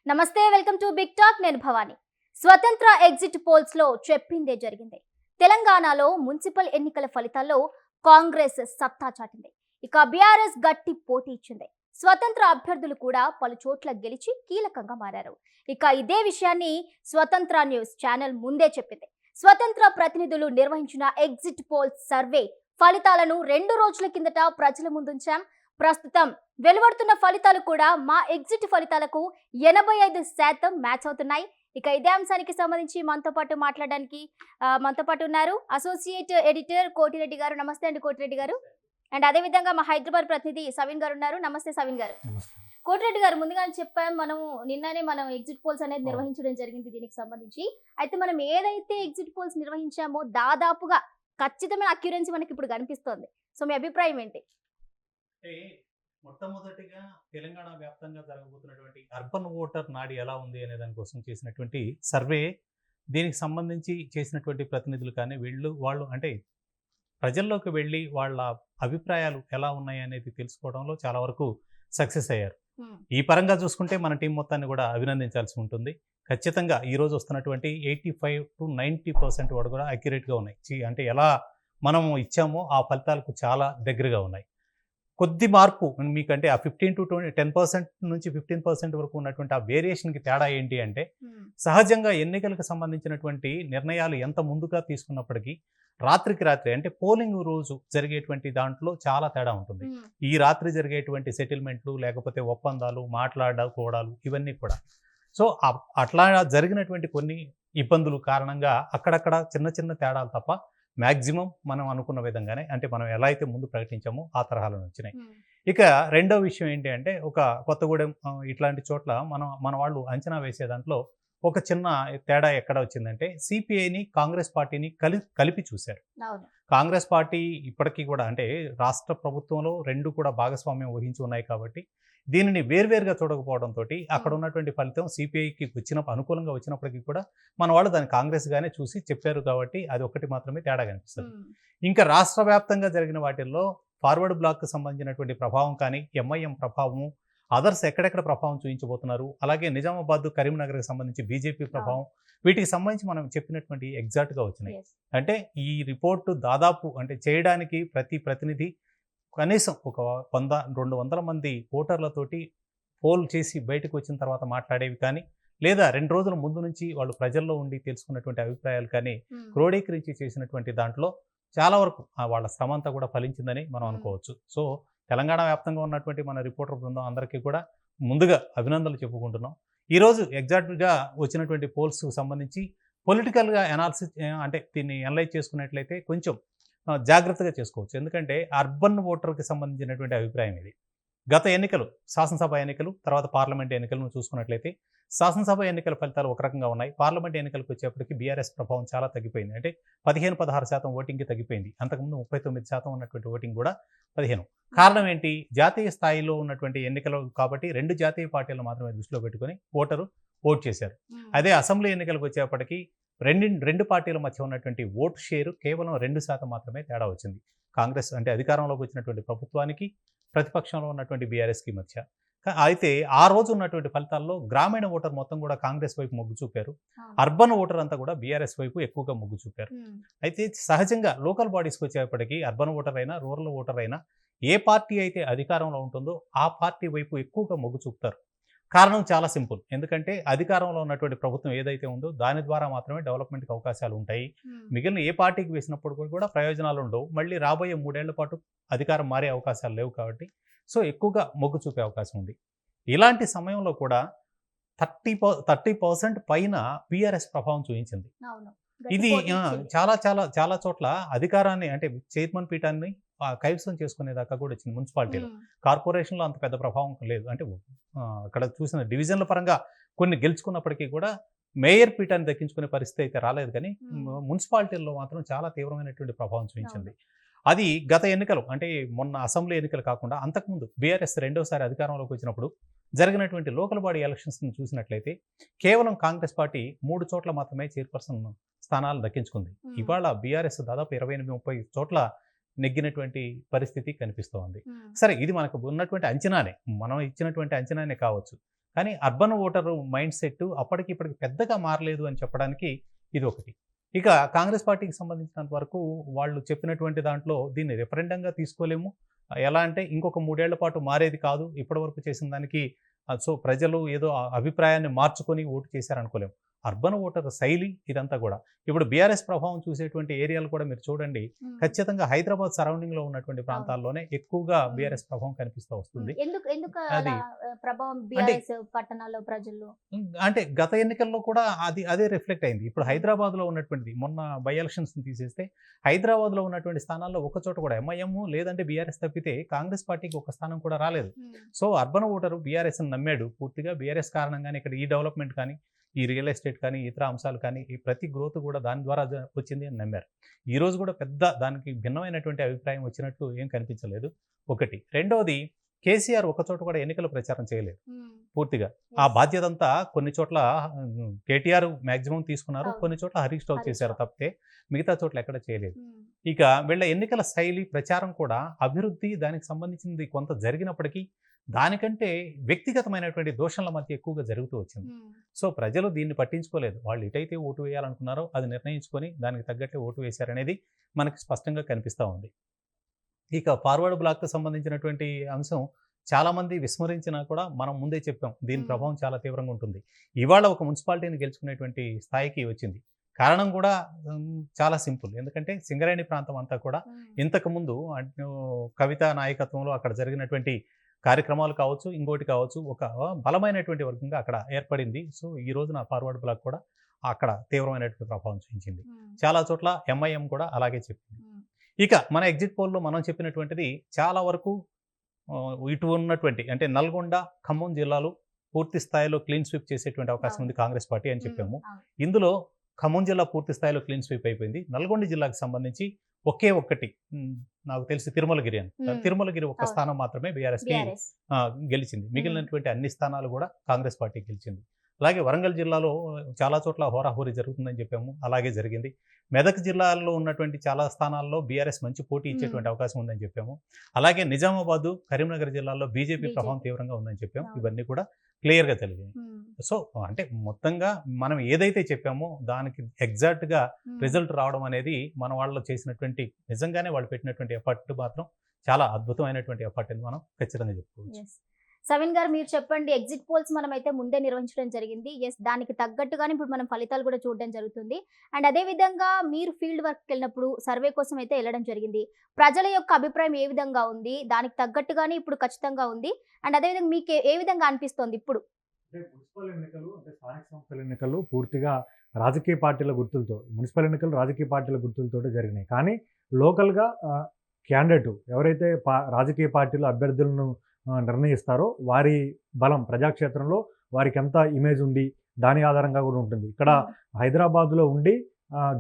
నమస్తే, welcome to big talk. నేను భవాని. స్వతంత్ర ఎగ్జిట్ పోల్స్ లో చెప్పిందే జరిగింది. తెలంగాణలో మున్సిపల్ ఎన్నికల ఫలితాల్లో కాంగ్రెస్ సత్తా చాటింది. ఇక బీఆర్ఎస్ గట్టి పోటీ ఇచ్చింది. స్వతంత్ర అభ్యర్థులు కూడా పలు చోట్ల గెలిచి కీలకంగా మారారు. ఇక ఇదే విషయాన్ని స్వతంత్ర న్యూస్ ఛానల్ ముందే చెప్పింది. స్వతంత్ర ప్రతినిధులు నిర్వహించిన ఎగ్జిట్ పోల్స్ సర్వే ఫలితాలను 2 రోజుల కిందట ప్రజల ముందుంచాం. ప్రస్తుతం వెలువడుతున్న ఫలితాలు కూడా మా ఎగ్జిట్ ఫలితాలకు 85% మ్యాచ్ అవుతున్నాయి. ఇక ఇదే అంశానికి సంబంధించి మనతో పాటు మాట్లాడడానికి మనతో పాటు ఉన్నారు అసోసియేట్ ఎడిటర్ కోటిరెడ్డి గారు. నమస్తే అండి కోటిరెడ్డి గారు. అండ్ అదే విధంగా మా హైదరాబాద్ ప్రతినిధి సవిన్ గారు ఉన్నారు. నమస్తే సవిన్ గారు. కోటిరెడ్డి గారు, ముందుగానే చెప్పాం, నిన్ననే మనం ఎగ్జిట్ పోల్స్ అనేది నిర్వహించడం జరిగింది దీనికి సంబంధించి. అయితే మనం ఏదైతే ఎగ్జిట్ పోల్స్ నిర్వహించామో దాదాపుగా ఖచ్చితమైన అక్యురెన్సీ మనకి ఇప్పుడు కనిపిస్తోంది. సో మీ అభిప్రాయం ఏంటి? మొట్టమొదటిగా తెలంగాణ వ్యాప్తంగా జరగబోతున్నటువంటి అర్బన్ ఓటర్ నాడి ఎలా ఉంది అనే దానికోసం చేసినటువంటి సర్వే, దీనికి సంబంధించి చేసినటువంటి ప్రతినిధులు కానీ వాళ్ళు అంటే ప్రజల్లోకి వెళ్ళి వాళ్ళ అభిప్రాయాలు ఎలా ఉన్నాయి అనేది తెలుసుకోవడంలో చాలా వరకు సక్సెస్ అయ్యారు. ఈ పరంగా చూసుకుంటే మన టీం మొత్తాన్ని కూడా అభినందించాల్సి ఉంటుంది. ఖచ్చితంగా ఈరోజు వస్తున్నటువంటి 85 to 90% వాడు కూడా అక్యురేట్గా ఉన్నాయి. అంటే ఎలా మనం ఇచ్చామో ఆ ఫలితాలకు చాలా దగ్గరగా ఉన్నాయి. కొద్ది మార్పు మీకంటే ఆ 15 to 10% నుంచి 15% వరకు ఉన్నటువంటి ఆ వేరియేషన్కి తేడా ఏంటి అంటే, సహజంగా ఎన్నికలకు సంబంధించినటువంటి నిర్ణయాలు ఎంత ముందుగా తీసుకున్నప్పటికీ రాత్రికి రాత్రి అంటే పోలింగ్ రోజు జరిగేటువంటి దాంట్లో చాలా తేడా ఉంటుంది. ఈ రాత్రి జరిగేటువంటి సెటిల్మెంట్లు, లేకపోతే ఒప్పందాలు, మాట్లాడుకోవడాలు, ఇవన్నీ కూడా. సో అట్లా జరిగినటువంటి కొన్ని ఇబ్బందులు కారణంగా అక్కడక్కడ చిన్న చిన్న తేడాలు తప్ప మ్యాక్సిమం మనం అనుకున్న విధంగానే, అంటే మనం ఎలా అయితే ముందు ప్రకటించామో ఆ తరహాలో వచ్చినాయి. ఇక రెండో విషయం ఏంటి అంటే, ఒక కొత్తగూడెం ఇట్లాంటి చోట్ల మన వాళ్ళు అంచనా వేసే దాంట్లో ఒక చిన్న తేడా ఎక్కడ వచ్చిందంటే, సిపిఐని కాంగ్రెస్ పార్టీని కలిపి చూశారు. కాంగ్రెస్ పార్టీ ఇప్పటికీ కూడా అంటే రాష్ట్ర ప్రభుత్వంలో రెండు కూడా భాగస్వామ్యం వహించి ఉన్నాయి కాబట్టి దీనిని వేర్వేరుగా చూడకపోవడంతో అక్కడ ఉన్నటువంటి ఫలితం సిపిఐకి అనుకూలంగా వచ్చినప్పటికీ కూడా మన వాళ్ళు దాన్ని కాంగ్రెస్గానే చూసి చెప్పారు కాబట్టి అది ఒకటి మాత్రమే తేడా కనిపిస్తుంది. ఇంకా రాష్ట్ర వ్యాప్తంగా జరిగిన వాటిల్లో ఫార్వర్డ్ బ్లాక్కి సంబంధించినటువంటి ప్రభావం కానీ, ఎంఐఎం ప్రభావము, అదర్స్ ఎక్కడెక్కడ ప్రభావం చూపించబోతున్నారు, అలాగే నిజామాబాద్, కరీంనగర్కి సంబంధించి బీజేపీ ప్రభావం, వీటికి సంబంధించి మనం చెప్పినటువంటి ఎగ్జాక్ట్గా వచ్చినాయి. అంటే ఈ రిపోర్టు దాదాపు అంటే చేయడానికి ప్రతి ప్రతినిధి కనీసం ఒక 100-200 మంది ఓటర్లతోటి పోల్ చేసి బయటకు వచ్చిన తర్వాత మాట్లాడేవి కానీ, లేదా 2 రోజుల ముందు నుంచి వాళ్ళు ప్రజల్లో ఉండి తెలుసుకున్నటువంటి అభిప్రాయాలు కానీ క్రోడీకరించి చేసినటువంటి దాంట్లో చాలా వరకు వాళ్ళ శ్రమ అంతా కూడా ఫలించిందని మనం అనుకోవచ్చు. సో తెలంగాణ వ్యాప్తంగా ఉన్నటువంటి మన రిపోర్టర్ బృందం అందరికీ కూడా ముందుగా అభినందనలు చెప్పుకుంటున్నాం. ఈరోజు ఎగ్జాక్ట్గా వచ్చినటువంటి పోల్స్కి సంబంధించి పొలిటికల్గా అనాలిసిస్ అంటే దీన్ని అనలైజ్ చేసుకున్నట్లయితే కొంచెం జాగ్రత్తగా చేసుకోవచ్చు. ఎందుకంటే అర్బన్ ఓటర్కి సంబంధించినటువంటి అభిప్రాయం ఇది. గత ఎన్నికలు, శాసనసభ ఎన్నికలు, తర్వాత పార్లమెంట్ ఎన్నికలను చూసుకున్నట్లయితే శాసనసభ ఎన్నికల ఫలితాలు ఒక రకంగా ఉన్నాయి. పార్లమెంట్ ఎన్నికలకు వచ్చేప్పటికి బీఆర్ఎస్ ప్రభావం చాలా తగ్గిపోయింది. అంటే 15-16% ఓటింగ్కి తగ్గిపోయింది. అంతకుముందు 39% ఉన్నటువంటి ఓటింగ్ కూడా 15. కారణం ఏంటి? జాతీయ స్థాయిలో ఉన్నటువంటి ఎన్నికలు కాబట్టి 2 జాతీయ పార్టీలు మాత్రమే దృష్టిలో పెట్టుకొని ఓట్ చేశారు. అదే అసెంబ్లీ ఎన్నికలకు వచ్చేప్పటికి రెండు పార్టీల మధ్య ఉన్నటువంటి ఓటు షేరు కేవలం 2% మాత్రమే తేడా వచ్చింది. కాంగ్రెస్ అంటే అధికారంలోకి వచ్చినటువంటి ప్రభుత్వానికి, ప్రతిపక్షంలో ఉన్నటువంటి బీఆర్ఎస్కి మధ్య. అయితే ఆ రోజు ఉన్నటువంటి ఫలితాల్లో గ్రామీణ ఓటర్ మొత్తం కూడా కాంగ్రెస్ వైపు మొగ్గు చూపారు. అర్బన్ ఓటర్ అంతా కూడా బీఆర్ఎస్ వైపు ఎక్కువగా మొగ్గు చూపారు. అయితే సహజంగా లోకల్ బాడీస్కి వచ్చేప్పటికీ అర్బన్ ఓటర్ అయినా, రూరల్ ఓటర్ అయినా ఏ పార్టీ అయితే అధికారంలో ఉంటుందో ఆ పార్టీ వైపు ఎక్కువగా మొగ్గు చూపుతారు. కారణం చాలా సింపుల్. ఎందుకంటే అధికారంలో ఉన్నటువంటి ప్రభుత్వం ఏదైతే ఉందో దాని ద్వారా మాత్రమే డెవలప్మెంట్కి అవకాశాలు ఉంటాయి. మిగిలిన ఏ పార్టీకి వేసినప్పుడు కూడా ప్రయోజనాలు ఉండవు. మళ్ళీ రాబోయే 3 ఏళ్ల పాటు అధికారం మారే అవకాశాలు లేవు కాబట్టి సో ఎక్కువగా మొగ్గు చూపే అవకాశం ఉంది. ఇలాంటి సమయంలో కూడా 30% పైన బీఆర్ఎస్ ప్రభావం చూపించింది. ఇది చాలా చాలా చాలా చోట్ల అధికారాన్ని అంటే చైర్మన్ పీఠాన్ని కైవసం చేసుకునేదాకా కూడా వచ్చింది. మున్సిపాలిటీలో, కార్పొరేషన్లో అంత పెద్ద ప్రభావం లేదు. అంటే అక్కడ చూసిన డివిజన్ల పరంగా కొన్ని గెలుచుకున్నప్పటికీ కూడా మేయర్ పీఠాన్ని దక్కించుకునే పరిస్థితి అయితే రాలేదు. కానీ మున్సిపాలిటీల్లో మాత్రం చాలా తీవ్రమైనటువంటి ప్రభావం చూపించింది. అది గత ఎన్నికలు అంటే మొన్న అసెంబ్లీ ఎన్నికలు కాకుండా అంతకుముందు బీఆర్ఎస్ రెండోసారి అధికారంలోకి వచ్చినప్పుడు జరిగినటువంటి లోకల్ బాడీ ఎలక్షన్స్ని చూసినట్లయితే కేవలం కాంగ్రెస్ పార్టీ 3 చోట్ల మాత్రమే చైర్పర్సన్ స్థానాలు దక్కించుకుంది. ఇవాళ బీఆర్ఎస్ దాదాపు 28-30 చోట్ల నెగ్గినటువంటి పరిస్థితి కనిపిస్తోంది. సరే, ఇది మనకు ఉన్నటువంటి అంచనానే, మనం ఇచ్చినటువంటి అంచనానే కావచ్చు. కానీ అర్బన్ ఓటర్ మైండ్ సెట్ అప్పటికి ఇప్పటికి పెద్దగా మారలేదు అని చెప్పడానికి ఇది ఒకటి. ఇక కాంగ్రెస్ పార్టీకి సంబంధించినంత వరకు వాళ్ళు చెప్పినటువంటి దాంట్లో దీన్ని రెఫరెండంగా తీసుకోలేము. ఎలా అంటే ఇంకొక 3 ఏళ్ల పాటు మారేది కాదు. ఇప్పటివరకు చేసిన దానికి సో ప్రజలు ఏదో అభిప్రాయాన్ని మార్చుకొని ఓటు చేశారనుకోలేము. అర్బన్ ఓటర్ శైలి ఇదంతా కూడా. ఇప్పుడు బీఆర్ఎస్ ప్రభావం చూసేటువంటి ఏరియాలు కూడా మీరు చూడండి. ఖచ్చితంగా హైదరాబాద్ సరౌండింగ్‌లో ఉన్నటువంటి ప్రాంతాల్లోనే ఎక్కువగా బీఆర్ఎస్ ప్రభావం కనిపిస్తూ వస్తుంది. ఎందుకు అది ప్రభావం బీఆర్ఎస్ పట్టణాల్లో ప్రజల్లో? అంటే గత ఎన్నికల్లో కూడా అదే రిఫ్లెక్ట్ అయింది. ఇప్పుడు హైదరాబాద్‌లో ఉన్నటువంటిది మొన్న బై ఎలక్షన్స్‌ని తీసేస్తే హైదరాబాద్‌లో ఉన్నటువంటి స్థానాల్లో ఒక చోట కూడా ఎంఐఎం లేదంటే బీఆర్ఎస్ తప్పితే కాంగ్రెస్ పార్టీకి ఒక స్థానం కూడా రాలేదు. సో అర్బన్ ఓటరు బీఆర్ఎస్‌ని నమ్మాడు పూర్తిగా. బీఆర్ఎస్ కారణంగానే ఇక్కడ ఈ డెవలప్మెంట్ కానీ, ఈ రియల్ ఎస్టేట్ కానీ, ఇతర అంశాలు కానీ, ఈ ప్రతి గ్రోత్ కూడా దాని ద్వారా వచ్చింది అని నమ్మారు. ఈరోజు కూడా పెద్ద దానికి భిన్నమైనటువంటి అభిప్రాయం వచ్చినట్టు ఏం కనిపించలేదు. ఒకటి. రెండవది, కేసీఆర్ ఒక చోట కూడా ఎన్నికల ప్రచారం చేయలేదు పూర్తిగా. ఆ బాధ్యత అంతా కొన్ని చోట్ల కేటీఆర్ మ్యాక్సిమం తీసుకున్నారు, కొన్ని చోట్ల హరీష్ రావు చేశారు తప్పితే మిగతా చోట్ల ఎక్కడ చేయలేదు. ఇక వీళ్ళ ఎన్నికల శైలి ప్రచారం కూడా అభివృద్ధి దానికి సంబంధించింది కొంత జరిగినప్పటికీ దానికంటే వ్యక్తిగతమైనటువంటి దోషణల మధ్య ఎక్కువగా జరుగుతూ వచ్చింది. సో ప్రజలు దీన్ని పట్టించుకోలేదు. వాళ్ళు ఎటైతే ఓటు వేయాలనుకున్నారో అది నిర్ణయించుకొని దానికి తగ్గట్టే ఓటు వేశారనేది మనకి స్పష్టంగా కనిపిస్తూ ఉంది. ఇక ఫార్వర్డ్ బ్లాక్కి సంబంధించినటువంటి అంశం చాలామంది విస్మరించినా కూడా మనం ముందే చెప్పాం, దీని ప్రభావం చాలా తీవ్రంగా ఉంటుంది. ఇవాళ ఒక మున్సిపాలిటీని గెలుచుకునేటువంటి స్థాయికి వచ్చింది. కారణం కూడా చాలా సింపుల్. ఎందుకంటే సింగరేణి ప్రాంతం అంతా కూడా ఇంతకుముందు కవిత నాయకత్వంలో అక్కడ జరిగినటువంటి కార్యక్రమాలు కావచ్చు, ఇంకోటి కావచ్చు, ఒక బలమైనటువంటి వర్గంగా అక్కడ ఏర్పడింది. సో ఈ రోజున ఫార్వర్డ్ బ్లాక్ కూడా అక్కడ తీవ్రమైనటువంటి ప్రభావం చూపించింది. చాలా చోట్ల ఎంఐఎం కూడా అలాగే చెప్పింది. ఇక మన ఎగ్జిట్ పోల్లో మనం చెప్పినటువంటిది చాలా వరకు ఇటు ఉన్నటువంటి అంటే నల్గొండ, ఖమ్మం జిల్లాలు పూర్తి స్థాయిలో క్లీన్ స్వీప్ చేసేటువంటి అవకాశం ఉంది కాంగ్రెస్ పార్టీ అని చెప్పాము. ఇందులో ఖమ్మం జిల్లా పూర్తి స్థాయిలో క్లీన్ స్వీప్ అయిపోయింది. నల్గొండ జిల్లాకు సంబంధించి ఒకే ఒక్కటి నాకు తెలిసి తిరుమలగిరి అని, తిరుమలగిరి ఒక్క స్థానం మాత్రమే బీఆర్ఎస్కి గెలిచింది. మిగిలినటువంటి అన్ని స్థానాలు కూడా కాంగ్రెస్ పార్టీ గెలిచింది. అలాగే వరంగల్ జిల్లాలో చాలా చోట్ల హోరాహోరీ జరుగుతుందని చెప్పాము, అలాగే జరిగింది. మెదక్ జిల్లాలో ఉన్నటువంటి చాలా స్థానాల్లో బీఆర్ఎస్ మంచి పోటీ ఇచ్చేటువంటి అవకాశం ఉందని చెప్పాము. అలాగే నిజామాబాదు, కరీంనగర్ జిల్లాల్లో బీజేపీ ప్రభావం తీవ్రంగా ఉందని చెప్పాము. ఇవన్నీ కూడా క్లియర్గా తెలియదు. సో అంటే మొత్తంగా మనం ఏదైతే చెప్పామో దానికి ఎగ్జాక్ట్గా రిజల్ట్ రావడం అనేది మన వాళ్ళు చేసినటువంటి నిజంగానే వాళ్ళు పెట్టినటువంటి ఎఫర్ట్ మాత్రం చాలా అద్భుతమైనటువంటి ఎఫర్ట్ అని మనం ఖచ్చితంగా చెప్పుకోవచ్చు. సవిన్ గారు, మీరు చెప్పండి. ఎగ్జిట్ పోల్స్ మనం అయితే ముందే నిర్వహించడం జరిగింది. దానికి తగ్గట్టుగానే ఇప్పుడు మనం ఫలితాలు కూడా చూడడం జరుగుతుంది. అండ్ అదే విధంగా మీరు ఫీల్డ్ వర్క్ వెళ్ళినప్పుడు సర్వే కోసం అయితే వెళ్ళడం జరిగింది. ప్రజల యొక్క అభిప్రాయం ఏ విధంగా ఉంది? దానికి తగ్గట్టుగానే ఇప్పుడు ఖచ్చితంగా ఉంది. అండ్ అదేవిధంగా మీకు ఏ విధంగా అనిపిస్తోంది ఇప్పుడు? మున్సిపల్ ఎన్నికలు అంటే స్థానిక సంస్థల ఎన్నికలు పూర్తిగా రాజకీయ పార్టీల గుర్తులతో, మున్సిపల్ ఎన్నికలు రాజకీయ పార్టీల గుర్తులతో జరిగినాయి. కానీ లోకల్గా క్యాండిడేట్ ఎవరైతే రాజకీయ పార్టీల అభ్యర్థులను నిర్ణయిస్తారో వారి బలం ప్రజాక్షేత్రంలో వారికి ఎంత ఇమేజ్ ఉంది దాని ఆధారంగా కూడా ఉంటుంది. ఇక్కడ హైదరాబాద్లో ఉండి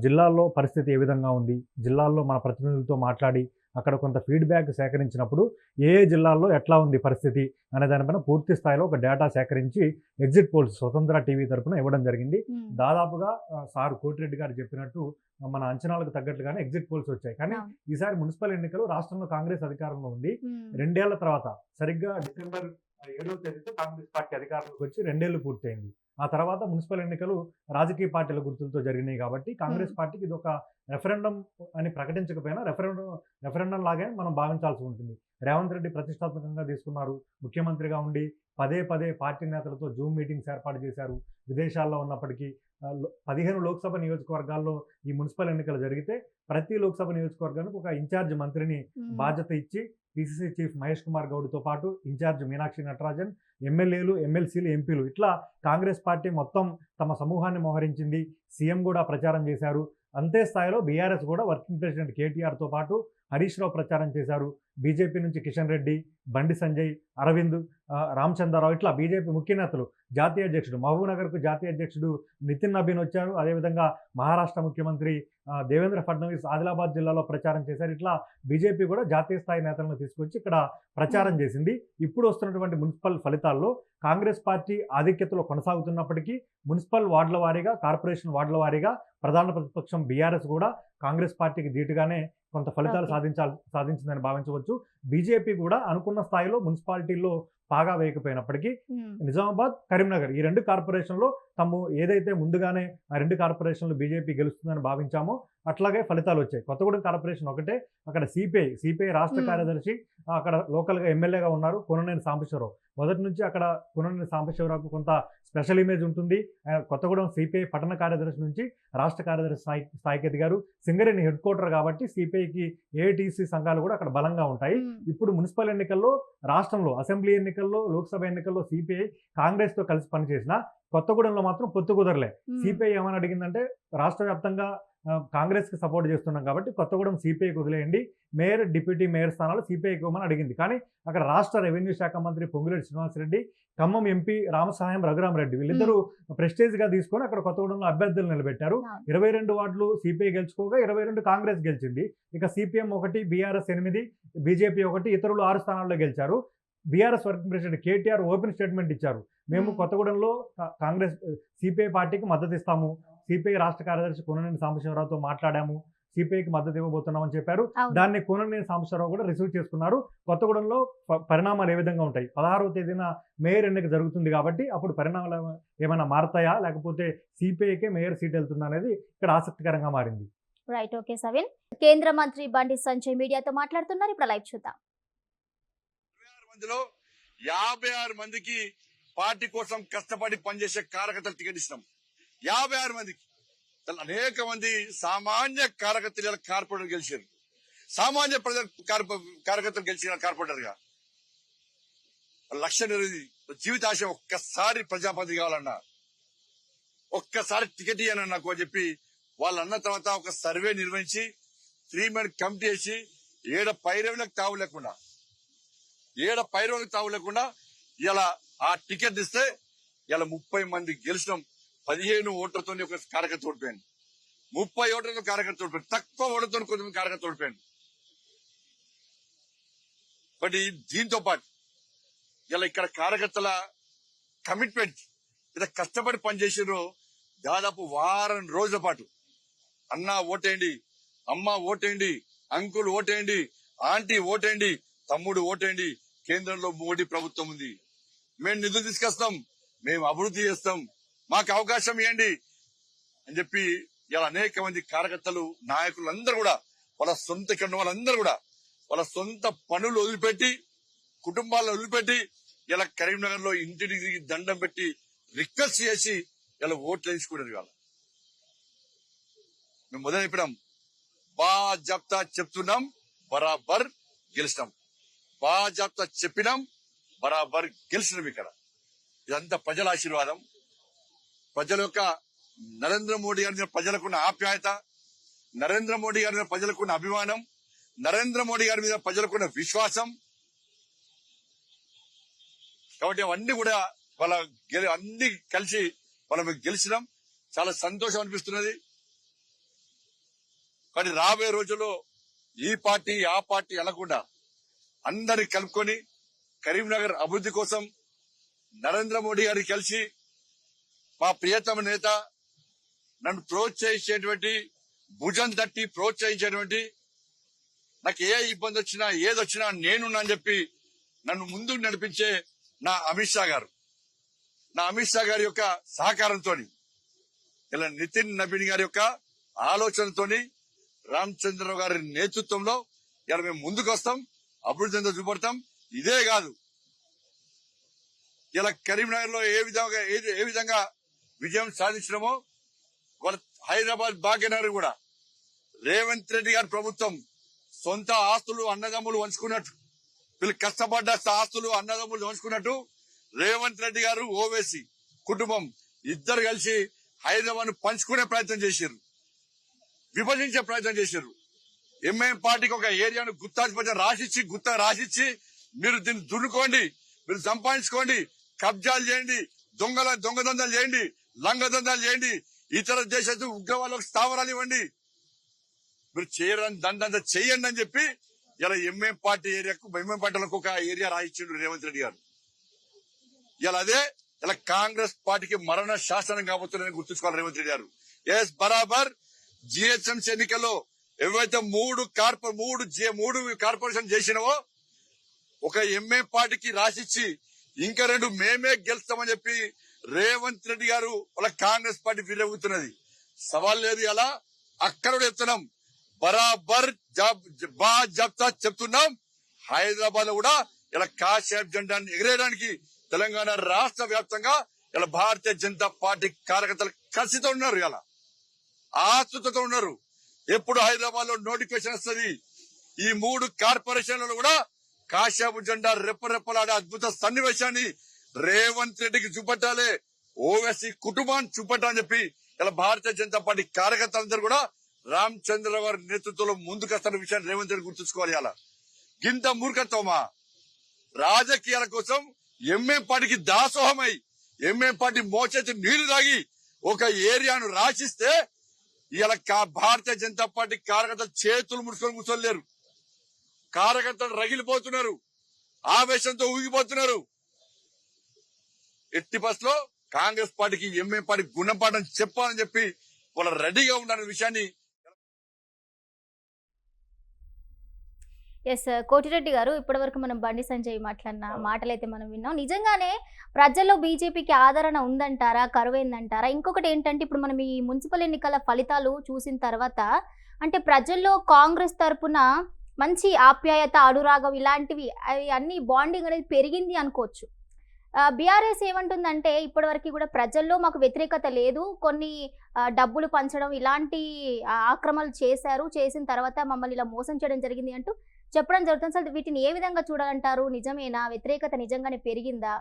జిల్లాల్లో పరిస్థితి ఏ విధంగా ఉంది, జిల్లాల్లో మన ప్రతినిధులతో మాట్లాడి అక్కడ కొంత ఫీడ్బ్యాక్ సేకరించినప్పుడు ఏ జిల్లాల్లో ఎట్లా ఉంది పరిస్థితి అనే దానిపైన పూర్తి స్థాయిలో ఒక డేటా సేకరించి ఎగ్జిట్ పోల్స్ స్వతంత్ర టీవీ తరఫున ఇవ్వడం జరిగింది. దాదాపుగా సార్ కోటిరెడ్డి గారు చెప్పినట్టు మన అంచనాలకు తగ్గట్టుగానే ఎగ్జిట్ పోల్స్ వచ్చాయి. కానీ ఈసారి మున్సిపల్ ఎన్నికలు రాష్ట్రంలో కాంగ్రెస్ అధికారంలో ఉంది. 2 ఏళ్ల తర్వాత సరిగ్గా డిసెంబర్ 7వ తేదీతో కాంగ్రెస్ పార్టీ అధికారంలోకి వచ్చి 2 ఏళ్లు పూర్తయింది. ఆ తర్వాత మున్సిపల్ ఎన్నికలు రాజకీయ పార్టీల గుర్తులతో జరిగినాయి కాబట్టి కాంగ్రెస్ పార్టీకి ఇది ఒక రెఫరెండం అని ప్రకటించకపోయినా రెఫరెండం లాగానే మనం భావించాల్సి ఉంటుంది. రేవంత్ రెడ్డి ప్రతిష్టాత్మకంగా తీసుకున్నారు. ముఖ్యమంత్రిగా ఉండి పదే పార్టీ నేతలతో జూమ్ మీటింగ్స్ ఏర్పాటు చేశారు. విదేశాల్లో ఉన్నప్పటికీ 15 లోక్సభ నియోజకవర్గాల్లో ఈ మున్సిపల్ ఎన్నికలు జరిగితే ప్రతి లోక్సభ నియోజకవర్గానికి ఒక ఇన్ఛార్జ్ మంత్రిని బాధ్యత ఇచ్చి పిసిసి చీఫ్ మహేష్ కుమార్ గౌడ్తో పాటు ఇన్ఛార్జ్ మీనాక్షి నటరాజన్, ఎమ్మెల్యేలు, ఎమ్మెల్సీలు, ఎంపీలు ఇట్లా కాంగ్రెస్ పార్టీ మొత్తం తమ సమూహాన్ని మోహరించింది. సీఎం కూడా ప్రచారం చేశారు. అంతే స్థాయిలో బీఆర్ఎస్ కూడా వర్కింగ్ ప్రెసిడెంట్ కేటీఆర్తో పాటు హరీష్ రావు ప్రచారం చేశారు. బీజేపీ నుంచి కిషన్ రెడ్డి, బండి సంజయ్, అరవింద్, రామచంద్రరావు ఇట్లా బీజేపీ ముఖ్య నేతలు, జాతీయ అధ్యక్షుడు మహబూబ్నగర్కు జాతీయ అధ్యక్షుడు నితిన్ నబీన్ వచ్చారు. అదేవిధంగా మహారాష్ట్ర ముఖ్యమంత్రి దేవేంద్ర ఫడ్నవీస్ ఆదిలాబాద్ జిల్లాలో ప్రచారం చేశారు. ఇట్లా బీజేపీ కూడా జాతీయ స్థాయి నేతలను తీసుకొచ్చి ఇక్కడ ప్రచారం చేసింది. ఇప్పుడు వస్తున్నటువంటి మున్సిపల్ ఫలితాల్లో కాంగ్రెస్ పార్టీ ఆధిక్యతలో కొనసాగుతున్నప్పటికీ మున్సిపల్ వార్డుల వారీగా, కార్పొరేషన్ వార్డుల వారీగా ప్రధాన ప్రతిపక్షం బీఆర్ఎస్ కూడా కాంగ్రెస్ పార్టీకి ధీటుగానే కొంత ఫలితాలు సాధించిందని భావించవచ్చు. బీజేపీ కూడా అనుకున్న స్థాయిలో మున్సిపాలిటీల్లో పాగా వేయకపోయినప్పటికీ నిజామాబాద్, కరీంనగర్ ఈ 2 కార్పొరేషన్లో తాము ఏదైతే ముందుగానే ఆ 2 కార్పొరేషన్లు బీజేపీ గెలుస్తుందని భావించామో అట్లాగే ఫలితాలు వచ్చాయి. కొత్తగూడెం కార్పొరేషన్ ఒకటే, అక్కడ సిపిఐ రాష్ట్ర కార్యదర్శి అక్కడ లోకల్గా ఎమ్మెల్యేగా ఉన్నారు కొననేని సాంబశివరావు. మొదటి నుంచి అక్కడ కొననేని సాంబశివరావుకు కొంత స్పెషల్ ఇమేజ్ ఉంటుంది. కొత్తగూడెం సిపిఐ పట్టణ కార్యదర్శి నుంచి రాష్ట్ర కార్యదర్శి స్థాయికి ఎదిగారు. సింగరేణి హెడ్ క్వార్టర్ కాబట్టి సిపిఐకి ఏఐటీసీ సంఘాలు కూడా అక్కడ బలంగా ఉంటాయి. ఇప్పుడు మున్సిపల్ ఎన్నికల్లో, రాష్ట్రంలో అసెంబ్లీ ఎన్నికల్లో, లోక్సభ ఎన్నికల్లో సిపిఐ కాంగ్రెస్ తో కలిసి పనిచేసిన కొత్తగూడెంలో మాత్రం పొత్తు కుదరలే. సిపిఐ ఏమని అడిగిందంటే, రాష్ట్ర వ్యాప్తంగా కాంగ్రెస్ కి సపోర్ట్ చేస్తున్నాం కాబట్టి కొత్తగూడెం సిపిఐకి వదిలేయండి, మేయర్, డిప్యూటీ మేయర్ స్థానాలు సిపిఐకి ఇవ్వమని అడిగింది. కానీ అక్కడ రాష్ట్ర రెవెన్యూ శాఖ మంత్రి పొంగులేటి శ్రీనివాసరెడ్డి, ఖమ్మం ఎంపీ రామసహాయం రఘురామరెడ్డి వీళ్ళిద్దరూ ప్రెస్టేజ్ గా తీసుకొని అక్కడ కొత్తగూడెంలో అభ్యర్థులు నిలబెట్టారు. 22 వార్డులు సిపిఐ గెలుచుకోగా 22 కాంగ్రెస్ గెలిచింది. ఇక సిపిఎం 1, బీఆర్ఎస్ 8, బీజేపీ 1, ఇతరులు 6 స్థానాల్లో గెలిచారు. BRS working president KTR open statement ఇచ్చారు. మేము కొత్తగూడెంలో కాంగ్రెస్ సిపిఐ పార్టీకి మద్దతు ఇస్తాము, సిపిఐ రాష్ట్ర కార్యదర్శి కొననేని సాంబశివరావుతో మాట్లాడాము, సిపిఐకి మద్దతు ఇవ్వబోతున్నామని చెప్పారు. దాన్ని కొననేని సాంబశివరావు కూడా రిసీవ్ చేసుకున్నారు. కొత్తగూడెంలో పరిణామాలు ఏ విధంగా ఉంటాయి? 16వ తేదీన మేయర్ ఎన్నిక జరుగుతుంది కాబట్టి అప్పుడు పరిణామాలు ఏమైనా మారతాయా, లేకపోతే సిపిఐకే మేయర్ సీట్ వెళ్తుందా అనేది ఇక్కడ ఆసక్తికరంగా మారింది. Right, okay సవిన్. కేంద్ర మంత్రి బండి సంజయ్ మీడియాతో మాట్లాడుతున్నారు. ఇప్పుడు లైవ్ చూద్దాం. 56 మందికి పార్టీ కోసం కష్టపడి పనిచేసే కార్యకర్తలు టికెట్ ఇచ్చినాం. 56 మందికి అనేక మంది సామాన్య కార్యకర్తలు కార్పొరేటర్ గెలిచారు. సామాన్య ప్రజల కార్యకర్తలు గెలిచిన కార్పొరేటర్ గా లక్ష్య జీవితాశ ఒక్కసారి ప్రజాపతి కావాలన్నా, ఒక్కసారి టికెట్ ఇయ్యనన్నా నాకు అని చెప్పి వాళ్ళు అన్న తర్వాత ఒక సర్వే నిర్వహించి 3 మెన్ కమిటీ వేసి ఏడ పైరవులకు తావు లేకుండా ఇలా ఆ టికెట్ ఇస్తే ఇలా 30 మంది గెలిచినాం. 15 ఓట్లతో ఒక కార్యకర్త ఓడిపోయాను, 30 ఓట్లతో కార్యకర్త ఓడిపోయాను, తక్కువ ఓట్లతో కొంతమంది కార్యకర్త ఓడిపోయాను. బట్ దీంతో పాటు ఇలా ఇక్కడ కార్యకర్తల కమిట్మెంట్ ఇలా కష్టపడి పనిచేసారు. దాదాపు వారం రోజుల పాటు అన్న ఓటేయండి, అమ్మ ఓటేయండి, అంకుల్ ఓటేయండి, ఆంటీ ఓటేయండి, తమ్ముడు ఓటేయండి, కేంద్రంలో మోడీ ప్రభుత్వం ఉంది, మేము నిధులు తీసుకొస్తాం, మేము అభివృద్ధి చేస్తాం, మాకు అవకాశం ఇవ్వండి అని చెప్పి ఇలా అనేక మంది కార్యకర్తలు, నాయకులందరూ కూడా వాళ్ళ సొంత ఇక్కడ వాళ్ళందరూ కూడా వాళ్ళ సొంత పనులు వదిలిపెట్టి, కుటుంబాలను వదిలిపెట్టి ఇలా కరీంనగర్ లో ఇంటికి దండం పెట్టి రిక్వెస్ట్ చేసి ఇలా ఓట్లు వేసుకున్నారు. ఇవాళ మేము మొదలు చెప్పినాం, బాజాప్తా చెప్తున్నాం, బరాబర్ గెలిచినాం, బాజాప్తా చెప్పినాం, బరాబర్ గెలిచినాం. ఇక్కడ ఇదంతా ప్రజల ఆశీర్వాదం, ప్రజల యొక్క నరేంద్ర మోడీ గారి మీద ప్రజలకున్న ఆప్యాయత, నరేంద్ర మోడీ గారి మీద ప్రజలకున్న అభిమానం, నరేంద్ర మోడీ గారి మీద ప్రజలకున్న విశ్వాసం. కాబట్టి అవన్నీ కూడా వాళ్ళ అన్ని కలిసి వాళ్ళ గెలిచినాం. చాలా సంతోషం అనిపిస్తున్నది. కానీ రాబోయే రోజుల్లో ఈ పార్టీ ఆ పార్టీ అనకుండా అందరిని కలుపుకొని కరీంనగర్ అభివృద్ధి కోసం నరేంద్ర మోడీ గారికి కలిసి మా ప్రియతమ నేత నన్ను ప్రోత్సహించేటువంటి, భుజం తట్టి ప్రోత్సహించేటువంటి, నాకు ఏ ఇబ్బంది వచ్చినా ఏదొచ్చినా నేనున్నా అని చెప్పి నన్ను ముందుకు నడిపించే నా అమిత్ షా గారి యొక్క సహకారంతో, ఇలా నితిన్ నబీన్ గారి యొక్క ఆలోచనతోని, రామచంద్రరావు గారి నేతృత్వంలో ఇలా మేము ముందుకు వస్తాం, అభివృద్ధి అంతా చూపడతాం. ఇదే కాదు, ఇలా కరీంనగర్ లో ఏ విధంగా విజయం సాధించడమో వాళ్ళ హైదరాబాద్ భాగ్యనగర్ కూడా రేవంత్ రెడ్డి గారి ప్రభుత్వం సొంత ఆస్తులు అన్నదమ్ములు వంచుకున్నట్టు, వీళ్ళు కష్టపడ్డ ఆస్తులు అన్నదమ్ములు వంచుకున్నట్టు రేవంత్ రెడ్డి గారు, ఓవైసీ కుటుంబం ఇద్దరు కలిసి హైదరాబాద్ ను పంచుకునే ప్రయత్నం చేశారు, విభజించే ప్రయత్నం చేశారు. ఎంఐఎం పార్టీకి ఒక ఏరియాను గుత్తా రాసిచ్చి మీరు దీన్ని దున్నుకోండి, మీరు సంపాదించుకోండి, కబ్జాలు చేయండి, దొంగదందాలు చేయండి, లంగదందాలు చేయండి, ఇతర దేశ ఉగ్రవాళ్ళకు స్థావరాలు ఇవ్వండి, మీరు చేయడానికి దండంతా చెయ్యండి అని చెప్పి ఇలా ఎంఐఎం పార్టీలకు ఒక ఏరియా రాయించిండు రేవంత్ రెడ్డి గారు. ఇలా కాంగ్రెస్ పార్టీకి మరణ శాసనం కాబోతుందని గుర్తుంచుకోవాలి రేవంత్ రెడ్డి గారు. ఎస్, బరాబర్ జిహెచ్ఎంసీ ఎన్నికల్లో ఏవైతే మూడు కార్పొరేషన్ చేసినావో ఒక ఎంఏ పార్టీకి రాసిచ్చి ఇంకా 2 మేమే గెలుస్తామని చెప్పి రేవంత్ రెడ్డి గారు వాళ్ళ కాంగ్రెస్ పార్టీ విరవుతున్నది. సవాల్ లేదు. అలా అక్కడ చెప్తున్నాం, బరాబర్ జాబ్తా చెప్తున్నాం. హైదరాబాద్ లో కూడా ఇలా కాషాయం జెండాన్ని ఎగిరేయడానికి తెలంగాణ రాష్ట్ర వ్యాప్తంగా ఇలా భారతీయ జనతా పార్టీ కార్యకర్తలు కసితో ఉన్నారు. ఇలా ఆతృతతో ఉన్నారు. ఎప్పుడు హైదరాబాద్ లో నోటిఫికేషన్ వస్తుంది, ఈ 3 కార్పొరేషన్లలో కూడా కాషాపు జెండా రెప్పరెప్పలాడే అద్భుత సన్నివేశాన్ని రేవంత్ రెడ్డికి చూపెట్టాలి, ఓవైసీ కుటుంబాన్ని చూపెట్టాలని చెప్పి ఇలా భారతీయ జనతా పార్టీ కార్యకర్తలందరూ కూడా రామచంద్ర గారి నేతృత్వంలో ముందుకొస్తున్న విషయాన్ని రేవంత్ రెడ్డి గుర్తుంచుకోవాలి. అలా గింత మూర్ఖత్వమా? రాజకీయాల కోసం ఎంఏ పార్టీకి దాసోహమై ఎంఏ పార్టీ మోచేతి నీళ్లు తాగి ఒక ఏరియాను రాసిస్తే ఇలా భారతీయ జనతా పార్టీ కార్యకర్తలు చేతులు ముడుచుకొని కూర్చోలేరు. కార్యకర్తలు రగిలిపోతున్నారు, ఆవేశంతో ఊగిపోతున్నారు. ఎట్టి బస్లో కాంగ్రెస్ పార్టీకి ఎంఏ పార్టీ గుణపాఠం చెప్పాలని చెప్పి వాళ్ళు రెడీగా ఉండాలనే విషయాన్ని ఎస్ కోటిరెడ్డి గారు, ఇప్పటివరకు మనం బండి సంజయ్ మాట్లాడిన మాటలైతే మనం విన్నాం. నిజంగానే ప్రజల్లో బీజేపీకి ఆదరణ ఉందంటారా, కరువైందంటారా? ఇంకొకటి ఏంటంటే, ఇప్పుడు మనం ఈ మున్సిపల్ ఎన్నికల ఫలితాలు చూసిన తర్వాత అంటే ప్రజల్లో కాంగ్రెస్ తరపున మంచి ఆప్యాయత, అనురాగం ఇలాంటివి అవి అన్ని బాండింగ్ అనేది పెరిగింది అనుకోవచ్చు. బీఆర్ఎస్ ఏమంటుందంటే, ఇప్పటివరకు కూడా ప్రజల్లో మాకు వ్యతిరేకత లేదు, కొన్ని డబ్బులు పంచడం ఇలాంటి ఆక్రమణలు చేసిన తర్వాత మమ్మల్ని ఇలా మోసం చేయడం జరిగింది అంటూ చెప్పడం జరుగుతుంది. అసలు వీటిని ఏ విధంగా చూడాలంటారు? నిజమేనా? వ్యతిరేకత నిజంగానే పెరిగిందా?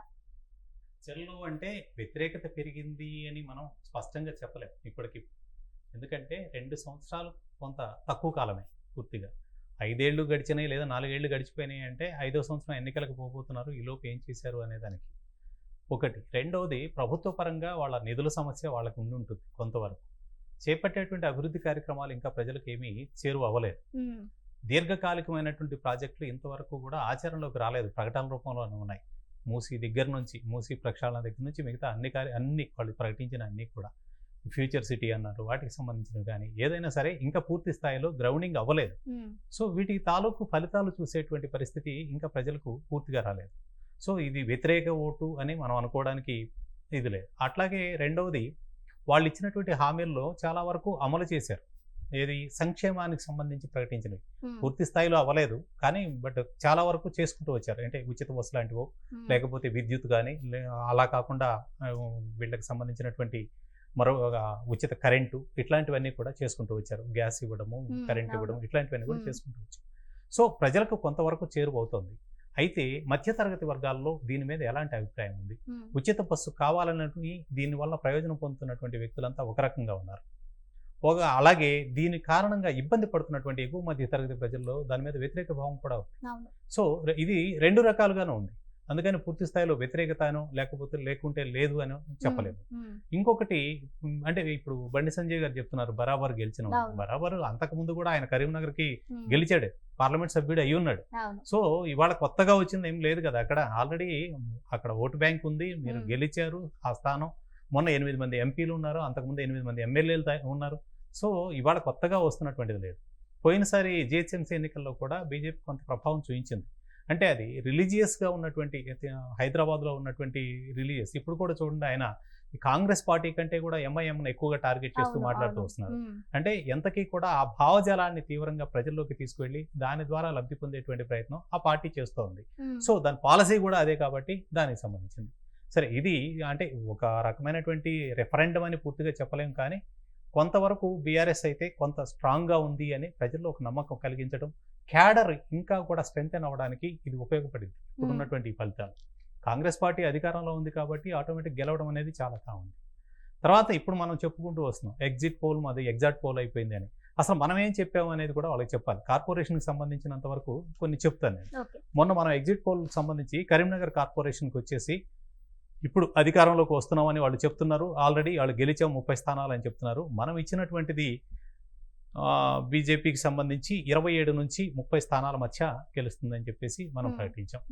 ప్రజల్లో అంటే వ్యతిరేకత పెరిగింది అని మనం స్పష్టంగా చెప్పలేం ఇప్పటికి. ఎందుకంటే 2 సంవత్సరాలు కొంత తక్కువ కాలమే. పూర్తిగా 5 ఏళ్ళు గడిచినాయి లేదా 4 ఏళ్ళు గడిచిపోయినాయి అంటే 5వ సంవత్సరం ఎన్నికలకు పోబోతున్నారు. ఈలోపు ఏం చేశారు అనే దానికి ఒకటి. రెండవది, ప్రభుత్వ పరంగా వాళ్ళ నిధుల సమస్య వాళ్ళకి ఉంటుంది కొంతవరకు. చేపట్టేటువంటి అభివృద్ధి కార్యక్రమాలు ఇంకా ప్రజలకు ఏమీ చేరువ అవ్వలేదు. దీర్ఘకాలికమైనటువంటి ప్రాజెక్టులు ఇంతవరకు కూడా ఆచరణలోకి రాలేదు, ప్రకటన రూపంలోనే ఉన్నాయి. మూసీ దగ్గర నుంచి, మూసీ ప్రక్షాళన దగ్గర నుంచి మిగతా అన్ని వాళ్ళు ప్రకటించిన అన్ని కూడా ఫ్యూచర్ సిటీ అన్నారు, వాటికి సంబంధించినవి కానీ ఏదైనా సరే ఇంకా పూర్తి స్థాయిలో గ్రౌండింగ్ అవ్వలేదు. సో వీటి తాలూకు ఫలితాలు చూసేటువంటి పరిస్థితి ఇంకా ప్రజలకు పూర్తిగా రాలేదు. సో ఇది వ్యతిరేక ఓటు అని మనం అనుకోవడానికి ఇది లేదు. అట్లాగే రెండవది, వాళ్ళు ఇచ్చినటువంటి హామీల్లో చాలా వరకు అమలు చేశారు. ఏది సంక్షేమానికి సంబంధించి ప్రకటించినవి పూర్తి స్థాయిలో అవ్వలేదు కానీ బట్ చాలా వరకు చేసుకుంటూ వచ్చారు. అంటే ఉచిత బస్సు లాంటివో, లేకపోతే విద్యుత్ కానీ, అలా కాకుండా వీళ్ళకి సంబంధించినటువంటి మరో ఉచిత కరెంటు, ఇట్లాంటివన్నీ కూడా చేసుకుంటూ వచ్చారు. గ్యాస్ ఇవ్వడము, కరెంట్ ఇవ్వడం, ఇట్లాంటివన్నీ కూడా చేసుకుంటూ వచ్చారు. సో ప్రజలకు కొంతవరకు చేరువవుతోంది. అయితే మధ్యతరగతి వర్గాల్లో దీని మీద ఎలాంటి అభిప్రాయం ఉంది? ఉచిత బస్సు కావాలన్నటువంటి దీనివల్ల ప్రయోజనం పొందుతున్నటువంటి వ్యక్తులంతా ఒక రకంగా ఉన్నారు. అలాగే దీని కారణంగా ఇబ్బంది పడుతున్నటువంటి ఎగువ మధ్య తరగతి ప్రజల్లో దాని మీద వ్యతిరేక భావం కూడా ఉంది. సో ఇది 2 రకాలుగానే ఉంది. అందుకని పూర్తి స్థాయిలో వ్యతిరేకతను లేకుంటే లేదు అని చెప్పలేదు. ఇంకొకటి అంటే ఇప్పుడు బండి సంజయ్ గారు చెప్తున్నారు బరాబర్ గెలిచిన. బరాబర్ అంతకుముందు కూడా ఆయన కరీంనగర్కి గెలిచాడు, పార్లమెంట్ సభ్యుడు అయి ఉన్నాడు. సో ఇవాళ కొత్తగా వచ్చింది ఏం లేదు కదా. అక్కడ ఆల్రెడీ అక్కడ ఓటు బ్యాంక్ ఉంది, మీరు గెలిచారు ఆ స్థానం. మొన్న 8 మంది ఎంపీలు ఉన్నారు, అంతకుముందు 8 మంది ఎమ్మెల్యేలు ఉన్నారు. సో ఇవాళ కొత్తగా వస్తున్నటువంటిది లేదు. పోయినసారి జిహెచ్ఎంసీ ఎన్నికల్లో కూడా బీజేపీ కొంత ప్రభావం చూపించింది. అంటే అది రిలీజియస్గా ఉన్నటువంటి హైదరాబాద్లో ఉన్నటువంటి రిలీజియస్. ఇప్పుడు కూడా చూడండి, ఆయన కాంగ్రెస్ పార్టీ కంటే కూడా ఎంఐఎంను ఎక్కువగా టార్గెట్ చేస్తూ మాట్లాడుతూ వస్తున్నారు. అంటే ఎంతకీ కూడా ఆ భావజాలాన్ని తీవ్రంగా ప్రజల్లోకి తీసుకువెళ్ళి దాని ద్వారా లబ్ధి పొందేటువంటి ప్రయత్నం ఆ పార్టీ చేస్తూ ఉంది. సో దాని పాలసీ కూడా అదే కాబట్టి దానికి సంబంధించింది. సరే, ఇది అంటే ఒక రకమైనటువంటి రెఫరెండం అని పూర్తిగా చెప్పలేం కానీ కొంతవరకు బీఆర్ఎస్ అయితే కొంత స్ట్రాంగ్గా ఉంది అని ప్రజల్లో ఒక నమ్మకం కలిగించడం, క్యాడర్ ఇంకా కూడా స్ట్రెంగ్తెన్ అవ్వడానికి ఇది ఉపయోగపడింది. ఇప్పుడున్నటువంటి ఫలితాలు కాంగ్రెస్ పార్టీ అధికారంలో ఉంది కాబట్టి ఆటోమేటిక్ గెలవడం అనేది చాలా కావాలి. తర్వాత ఇప్పుడు మనం చెప్పుకుంటూ వస్తున్నాం ఎగ్జిట్ పోల్ మాది ఎగ్జాక్ట్ పోల్ అయిపోయింది అని. అసలు మనం ఏం చెప్పాము అనేది కూడా వాళ్ళకి చెప్పాలి. కార్పొరేషన్కి సంబంధించినంత వరకు కొన్ని చెప్తాను నేను. మొన్న మనం ఎగ్జిట్ పోల్ సంబంధించి కరీంనగర్ కార్పొరేషన్కి వచ్చేసి ఇప్పుడు అధికారంలోకి వస్తున్నామని వాళ్ళు చెప్తున్నారు. ఆల్రెడీ వాళ్ళు గెలిచాం 30 స్థానాలు అని చెప్తున్నారు. మనం ఇచ్చినటువంటిది బీజేపీకి సంబంధించి 27 నుంచి 30 స్థానాల మధ్య గెలుస్తుందని చెప్పేసి మనం ప్రకటించాం.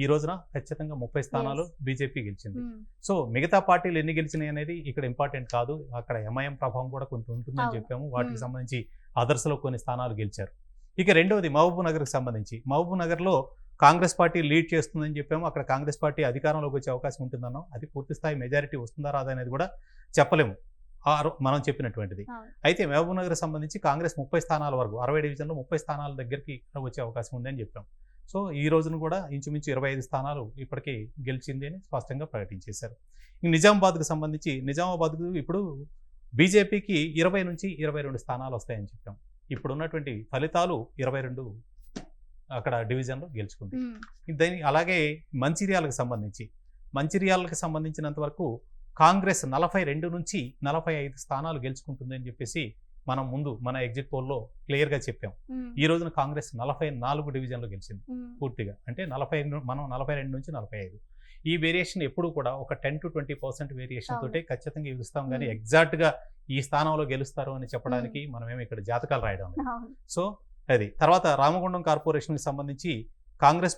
ఈ రోజున ఖచ్చితంగా 30 స్థానాలు బీజేపీ గెలిచింది. సో మిగతా పార్టీలు ఎన్ని గెలిచినాయి అనేది ఇక్కడ ఇంపార్టెంట్ కాదు. అక్కడ ఎంఐఎం ప్రభావం కూడా కొంత ఉంటుందని చెప్పాము. వాటికి సంబంధించి అదర్స్లో కొన్ని స్థానాలు గెలిచారు. ఇక రెండవది మహబూబ్ నగర్కి సంబంధించి, మహబూబ్ నగర్లో కాంగ్రెస్ పార్టీ లీడ్ చేస్తుందని చెప్పాము. అక్కడ కాంగ్రెస్ పార్టీ అధికారంలోకి వచ్చే అవకాశం ఉంటుందన్నాం. అది పూర్తి స్థాయి మెజారిటీ వస్తుందా రాదా అనేది కూడా చెప్పలేము మనం చెప్పినటువంటిది. అయితే మహబూబ్నగర్ సంబంధించి కాంగ్రెస్ 30 స్థానాల వరకు 60 డివిజన్లో 30 స్థానాల దగ్గరికి వచ్చే అవకాశం ఉందని చెప్పాం. సో ఈ రోజున కూడా ఇంచుమించు 25 స్థానాలు ఇప్పటికీ గెలిచింది అని స్పష్టంగా ప్రకటించేశారు. నిజామాబాద్కు సంబంధించి నిజామాబాద్కు ఇప్పుడు బీజేపీకి 20 నుంచి 22 స్థానాలు వస్తాయని చెప్పాం. ఇప్పుడు ఉన్నటువంటి ఫలితాలు 22 అక్కడ డివిజన్లో గెలుచుకుంది. దాని అలాగే మంచిర్యాలకు సంబంధించినంత వరకు కాంగ్రెస్ 42 నుంచి 45 స్థానాలు గెలుచుకుంటుందని చెప్పేసి మనం ముందు మన ఎగ్జిట్ పోల్లో క్లియర్గా చెప్పాం. ఈ రోజున కాంగ్రెస్ 44 డివిజన్లు గెలిచింది పూర్తిగా. అంటే 42 నుంచి 45. ఈ వేరియేషన్ ఎప్పుడు కూడా ఒక 10 to 20% వేరియేషన్ తోటే ఖచ్చితంగా ఇస్తాం, కానీ ఎగ్జాక్ట్గా ఈ స్థానంలో గెలుస్తారు అని చెప్పడానికి మనమేమి ఇక్కడ జాతకాలు రాయడం లేదు. సో అది తర్వాత రామగుండం కార్పొరేషన్కి సంబంధించి కాంగ్రెస్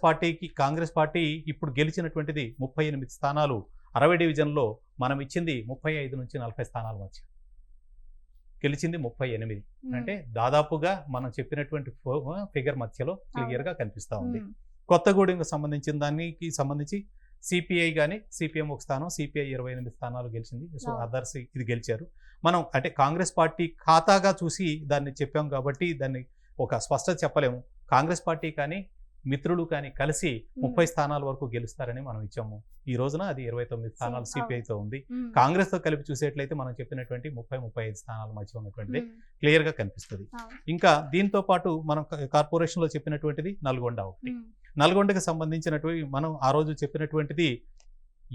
పార్టీ ఇప్పుడు గెలిచినటువంటిది 38 స్థానాలు. 60 డివిజన్లో మనం ఇచ్చింది 35 నుంచి 40 స్థానాల మధ్య, గెలిచింది 38. అంటే దాదాపుగా మనం చెప్పినటువంటి ఫిగర్ మధ్యలో క్లియర్గా కనిపిస్తూ ఉంది. కొత్తగూడెంకి సంబంధించి సిపిఐ కానీ సిపిఎం ఒక స్థానం, సిపిఐ 28 స్థానాలు గెలిచింది. సో అదర్స్ ఇది గెలిచారు. మనం అంటే కాంగ్రెస్ పార్టీ ఖాతాగా చూసి దాన్ని చెప్పాం కాబట్టి దాన్ని ఒక స్పష్టత చెప్పలేము. కాంగ్రెస్ పార్టీ కానీ మిత్రులు కానీ కలిసి 30 స్థానాల వరకు గెలుస్తారని మనం ఇచ్చాము. ఈ రోజున అది 29 స్థానాలు సిపిఐతో ఉంది. కాంగ్రెస్ తో కలిపి చూసేట్లయితే మనం చెప్పినటువంటి 30-35 స్థానాల మధ్య ఉన్నటువంటిది క్లియర్ గా కనిపిస్తుంది. ఇంకా దీంతో పాటు మనం కార్పొరేషన్ లో చెప్పినటువంటిది నల్గొండ ఒకటి. నల్గొండకి సంబంధించినటువంటి మనం ఆ రోజు చెప్పినటువంటిది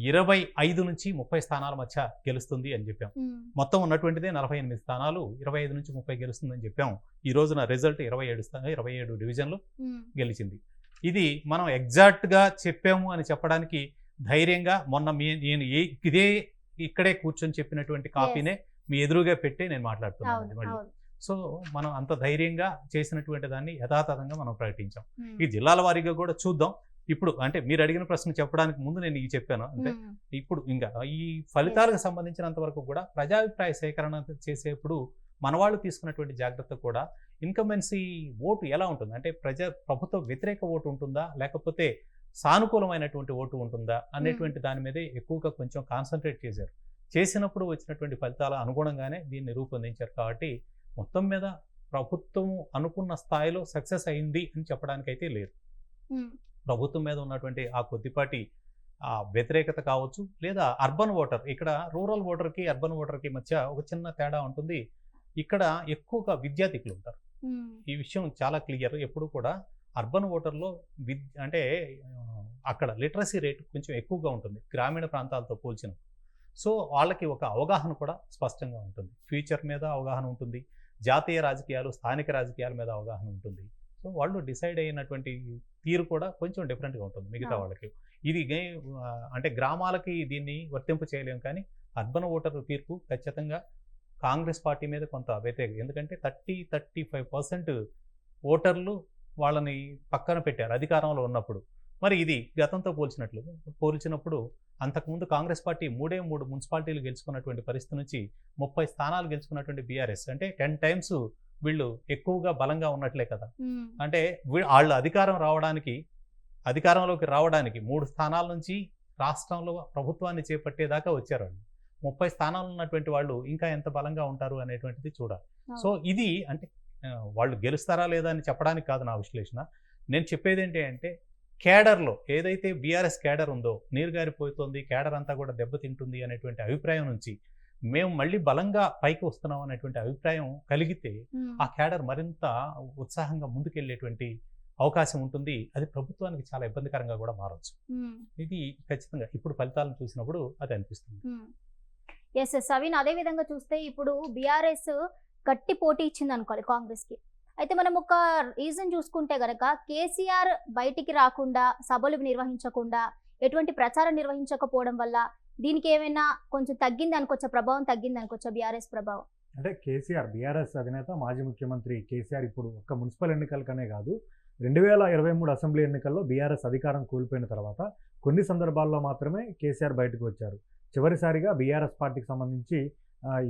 25 నుంచి 30 స్థానాల మధ్య గెలుస్తుంది అని చెప్పాం. మొత్తం ఉన్నటువంటిదే 48 స్థానాలు, 25 నుంచి 30 గెలుస్తుందని చెప్పాం. ఈ రోజున రిజల్ట్ 27 డివిజన్లు గెలిచింది. ఇది మనం ఎగ్జాక్ట్గా చెప్పాము అని చెప్పడానికి ధైర్యంగా మొన్న నేను ఇక్కడే కూర్చొని చెప్పినటువంటి కాపీనే మీ ఎదురుగా పెట్టి నేను మాట్లాడుతున్నాను మళ్ళీ. సో మనం అంత ధైర్యంగా చేసినటువంటి దాన్ని యథాతథంగా మనం ప్రకటించాం. ఈ జిల్లాల వారీగా కూడా చూద్దాం. ఇప్పుడు అంటే మీరు అడిగిన ప్రశ్న చెప్పడానికి ముందు నేను ఇది చెప్పాను. అంటే ఇప్పుడు ఇంకా ఈ ఫలితాలకు సంబంధించినంత వరకు కూడా ప్రజాభిప్రాయ సేకరణ చేసేప్పుడు మన వాళ్ళు తీసుకున్నటువంటి జాగ్రత్త కూడా ఇన్కంబెన్సీ ఓటు ఎలా ఉంటుంది, అంటే ప్రభుత్వ వ్యతిరేక ఓటు ఉంటుందా లేకపోతే సానుకూలమైనటువంటి ఓటు ఉంటుందా అనేటువంటి దాని మీదే ఎక్కువగా కొంచెం కాన్సన్ట్రేట్ చేసినప్పుడు వచ్చినటువంటి ఫలితాల అనుగుణంగానే దీన్ని రూపొందించారు. కాబట్టి మొత్తం మీద ప్రభుత్వం అనుకున్న స్థాయిలో సక్సెస్ అయింది అని చెప్పడానికైతే లేదు. ప్రభుత్వం మీద ఉన్నటువంటి ఆ కొద్దిపాటి వ్యతిరేకత కావచ్చు, లేదా అర్బన్ ఓటర్, ఇక్కడ రూరల్ ఓటర్కి అర్బన్ ఓటర్కి మధ్య ఒక చిన్న తేడా ఉంటుంది. ఇక్కడ ఎక్కువగా విద్యార్థికులు ఉంటారు. ఈ విషయం చాలా క్లియర్. ఎప్పుడు కూడా అర్బన్ ఓటర్లో అంటే అక్కడ లిటరసీ రేట్ కొంచెం ఎక్కువగా ఉంటుంది గ్రామీణ ప్రాంతాలతో పోల్చిన. సో వాళ్ళకి ఒక అవగాహన కూడా స్పష్టంగా ఉంటుంది. ఫ్యూచర్ మీద అవగాహన ఉంటుంది, జాతీయ రాజకీయాలు స్థానిక రాజకీయాల మీద అవగాహన ఉంటుంది. సో వాళ్ళు డిసైడ్ అయినటువంటి తీరు కూడా కొంచెం డిఫరెంట్గా ఉంటుంది మిగతా వాళ్ళకి. ఇది అంటే గ్రామాలకి దీన్ని వర్తింపు చేయలేము, కానీ అర్బన్ ఓటర్ తీర్పు ఖచ్చితంగా కాంగ్రెస్ పార్టీ మీద కొంత వ్యతిరేకం. ఎందుకంటే 30-35% ఓటర్లు వాళ్ళని పక్కన పెట్టారు అధికారంలో ఉన్నప్పుడు. మరి ఇది గతంతో పోల్చినప్పుడు అంతకుముందు కాంగ్రెస్ పార్టీ 3 మున్సిపాలిటీలు గెలుచుకున్నటువంటి పరిస్థితి నుంచి 30 స్థానాలు గెలుచుకున్నటువంటి బీఆర్ఎస్ అంటే 10 times వీళ్ళు ఎక్కువగా బలంగా ఉన్నట్లే కదా. అంటే వాళ్ళు అధికారంలోకి రావడానికి 3 స్థానాల నుంచి రాష్ట్రంలో ప్రభుత్వాన్ని చేపట్టేదాకా వచ్చారు. వాళ్ళు 30 స్థానాలు ఉన్నటువంటి వాళ్ళు ఇంకా ఎంత బలంగా ఉంటారు అనేటువంటిది చూడాలి. సో ఇది అంటే వాళ్ళు గెలుస్తారా లేదా అని చెప్పడానికి కాదు నా విశ్లేషణ. నేను చెప్పేది ఏంటి అంటే కేడర్లో ఏదైతే బీఆర్ఎస్ కేడర్ ఉందో నీరుగారిపోతుంది, కేడర్ అంతా కూడా దెబ్బతింటుంది అనేటువంటి అభిప్రాయం నుంచి మేము మళ్ళీ బలంగా పైకి వస్తున్నాం అనేటువంటి అభిప్రాయం కలిగితే ఆ కేడర్ మరింత ఉత్సాహంగా ముందుకెళ్ళేటువంటి అవకాశం ఉంటుంది. అది ప్రభుత్వానికి చాలా ఇబ్బందికరంగా కూడా మారవచ్చు. ఇది ఖచ్చితంగా ఇప్పుడు ఫలితాలను చూసినప్పుడు అది అనిపిస్తుంది. ఎస్ సవిన్, అదే విధంగా చూస్తే ఇప్పుడు బీఆర్ఎస్ గట్టి పోటీ ఇచ్చింది అనుకోవాలి కాంగ్రెస్కి. అయితే మనం ఒక రీజన్ చూసుకుంటే గనక కేసీఆర్ బయటికి రాకుండా, సభలు నిర్వహించకుండా, ఎటువంటి ప్రచారం నిర్వహించకపోవడం వల్ల దీనికి ఏమైనా కొంచెం తగ్గింది అనుకోవచ్చా, ప్రభావం తగ్గింది అనుకోవచ్చా బీఆర్ఎస్ ప్రభావం? అంటే కేసీఆర్ బీఆర్ఎస్ అధినేత మాజీ ముఖ్యమంత్రి కేసీఆర్ ఇప్పుడు ఒక్క మున్సిపల్ ఎన్నికలకనే కాదు 2023 అసెంబ్లీ ఎన్నికల్లో బీఆర్ఎస్ అధికారం కోల్పోయిన తర్వాత కొన్ని సందర్భాల్లో మాత్రమే కేసీఆర్ బయటకు వచ్చారు. చివరిసారిగా బీఆర్ఎస్ పార్టీకి సంబంధించి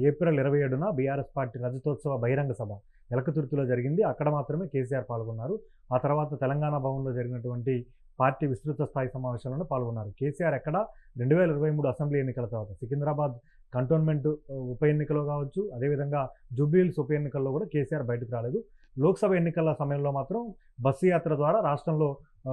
ఏప్రిల్ 27న బీఆర్ఎస్ పార్టీ రజతోత్సవ బహిరంగ సభ ఎలకతుర్తిలో జరిగింది. అక్కడ మాత్రమే కేసీఆర్ పాల్గొన్నారు. ఆ తర్వాత తెలంగాణ భవన్లో జరిగినటువంటి పార్టీ విస్తృత స్థాయి సమావేశంలో పాల్గొన్నారు. కేసీఆర్ ఎక్కడ 2023 అసెంబ్లీ ఎన్నికల తర్వాత సికింద్రాబాద్ కంటోన్మెంట్ ఉప ఎన్నికలో కావచ్చు, అదేవిధంగా జూబ్లీహిల్స్ ఉప ఎన్నికల్లో కూడా కేసీఆర్ బయటకు రాలేదు. లోక్సభ ఎన్నికల సమయంలో మాత్రం బస్సు యాత్ర ద్వారా రాష్ట్రంలో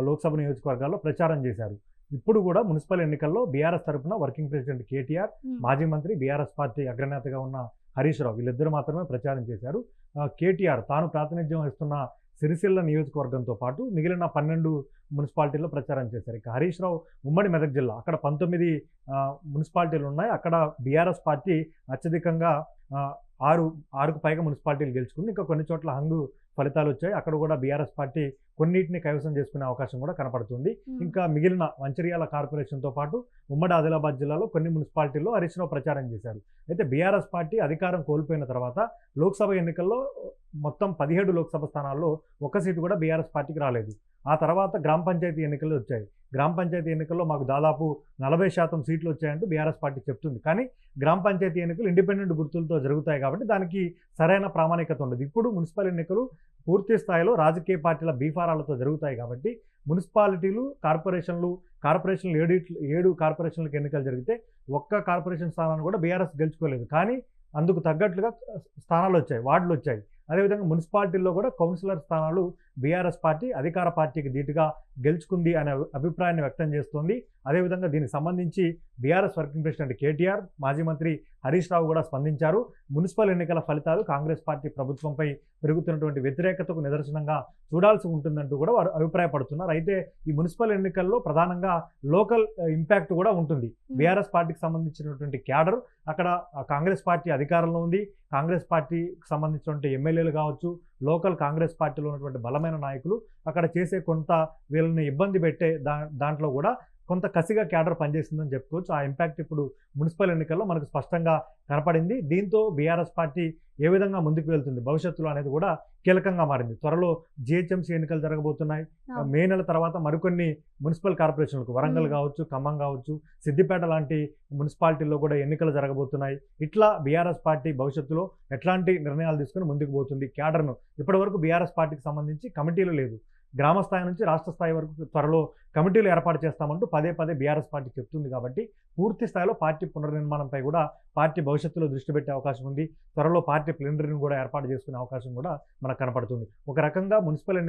లోక్సభ నియోజకవర్గాల్లో ప్రచారం చేశారు. ఇప్పుడు కూడా మున్సిపల్ ఎన్నికల్లో బీఆర్ఎస్ తరఫున వర్కింగ్ ప్రెసిడెంట్ కేటీఆర్, మాజీ మంత్రి బీఆర్ఎస్ పార్టీ అగ్రనేతగా ఉన్న హరీష్ రావు వీళ్ళిద్దరు మాత్రమే ప్రచారం చేశారు. కేటీఆర్ తాను ప్రాతినిధ్యం వహిస్తున్న సిరిసిల్ల నియోజకవర్గంతో పాటు మిగిలిన 12 మున్సిపాలిటీల్లో ప్రచారం చేశారు. ఇక హరీష్ రావు ఉమ్మడి మెదక్ జిల్లా, అక్కడ 19 మున్సిపాలిటీలు ఉన్నాయి. అక్కడ బీఆర్ఎస్ పార్టీ అత్యధికంగా 6కు పైగా మున్సిపాలిటీలు గెలుచుకుంది. ఇంకా కొన్ని చోట్ల హంగు ఫలితాలు వచ్చాయి. అక్కడ కూడా బీఆర్ఎస్ పార్టీ కొన్నిటిని కైవసం చేసుకునే అవకాశం కూడా కనపడుతుంది. ఇంకా మిగిలిన మంచిర్యాల కార్పొరేషన్తో పాటు ఉమ్మడి ఆదిలాబాద్ జిల్లాలో కొన్ని మున్సిపాలిటీల్లో హరీష్ రావు ప్రచారం చేశారు. అయితే బీఆర్ఎస్ పార్టీ అధికారం కోల్పోయిన తర్వాత లోక్సభ ఎన్నికల్లో మొత్తం 17 లోక్సభ స్థానాల్లో ఒక్క సీటు కూడా బీఆర్ఎస్ పార్టీకి రాలేదు. ఆ తర్వాత గ్రామ పంచాయతీ ఎన్నికలు వచ్చాయి. గ్రామ పంచాయతీ ఎన్నికల్లో మాకు దాదాపు 40% సీట్లు వచ్చాయంటూ బీఆర్ఎస్ పార్టీ చెప్తుంది. కానీ గ్రామ పంచాయతీ ఎన్నికలు ఇండిపెండెంట్ గుర్తులతో జరుగుతాయి కాబట్టి దానికి సరైన ప్రామాణికత ఉండదు. ఇప్పుడు మున్సిపల్ ఎన్నికలు పూర్తి స్థాయిలో రాజకీయ పార్టీల బీఫారాలతో జరుగుతాయి కాబట్టి మున్సిపాలిటీలు, కార్పొరేషన్లు 7 కార్పొరేషన్లకు ఎన్నికలు జరిగితే ఒక్క కార్పొరేషన్ స్థానాన్ని కూడా బీఆర్ఎస్ గెలుచుకోలేదు. కానీ అందుకు తగ్గట్లుగా స్థానాలు వచ్చాయి, వార్డులు వచ్చాయి. అదేవిధంగా మున్సిపాలిటీల్లో కూడా కౌన్సిలర్ స్థానాలు బీఆర్ఎస్ పార్టీ అధికార పార్టీకి ధీటుగా గెలుచుకుంది అనే అభిప్రాయాన్ని వ్యక్తం చేస్తోంది. అదేవిధంగా దీనికి సంబంధించి బీఆర్ఎస్ వర్కింగ్ ప్రెసిడెంట్ కేటీఆర్, మాజీ మంత్రి హరీష్ రావు కూడా స్పందించారు. మున్సిపల్ ఎన్నికల ఫలితాలు కాంగ్రెస్ పార్టీ ప్రభుత్వంపై పెరుగుతున్నటువంటి వ్యతిరేకతకు నిదర్శనంగా చూడాల్సి ఉంటుందంటూ కూడా వారు అభిప్రాయపడుతున్నారు. అయితే ఈ మున్సిపల్ ఎన్నికల్లో ప్రధానంగా లోకల్ ఇంపాక్ట్ కూడా ఉంటుంది. బీఆర్ఎస్ పార్టీకి సంబంధించినటువంటి క్యాడర్ అక్కడ కాంగ్రెస్ పార్టీ అధికారంలో ఉంది. కాంగ్రెస్ పార్టీకి సంబంధించినటువంటి ఎమ్మెల్యేలు కావచ్చు, లోకల్ కాంగ్రెస్ పార్టీలో ఉన్నటువంటి బలమైన నాయకులు అక్కడ చేసే కొంత వీళ్ళని ఇబ్బంది పెట్టే దాంట్లో కూడా కొంత కసిగా క్యాడర్ పనిచేస్తుందని చెప్పుకోవచ్చు. ఆ ఇంపాక్ట్ ఇప్పుడు మున్సిపల్ ఎన్నికల్లో మనకు స్పష్టంగా కనపడింది. దీంతో బీఆర్ఎస్ పార్టీ ఏ విధంగా ముందుకు వెళ్తుంది భవిష్యత్తులో అనేది కూడా కీలకంగా మారింది. త్వరలో జిహెచ్ఎంసీ ఎన్నికలు జరగబోతున్నాయి. మే నెల తర్వాత మరికొన్ని మున్సిపల్ కార్పొరేషన్లకు వరంగల్ కావచ్చు, ఖమ్మం కావచ్చు, సిద్దిపేట లాంటి మున్సిపాలిటీల్లో కూడా ఎన్నికలు జరగబోతున్నాయి. ఇట్లా బీఆర్ఎస్ పార్టీ భవిష్యత్తులో ఎట్లాంటి నిర్ణయాలు తీసుకుని ముందుకు పోతుంది. క్యాడర్ను ఇప్పటివరకు బీఆర్ఎస్ పార్టీకి సంబంధించి కమిటీలు లేదు. గ్రామ స్థాయి నుంచి రాష్ట్ర స్థాయి వరకు త్వరలో కమిటీలు ఏర్పాటు చేస్తామంటూ పదే బీఆర్ఎస్ పార్టీ చెప్తుంది. కాబట్టి పూర్తి స్థాయిలో పార్టీ పునర్నిర్మాణంపై కూడా పార్టీ భవిష్యత్తులో దృష్టి పెట్టే అవకాశం ఉంది. త్వరలో పార్టీ ప్లీనరీని కూడా ఏర్పాటు చేసుకునే అవకాశం కూడా మనకు కనపడుతుంది. ఒక రకంగా మున్సిపల్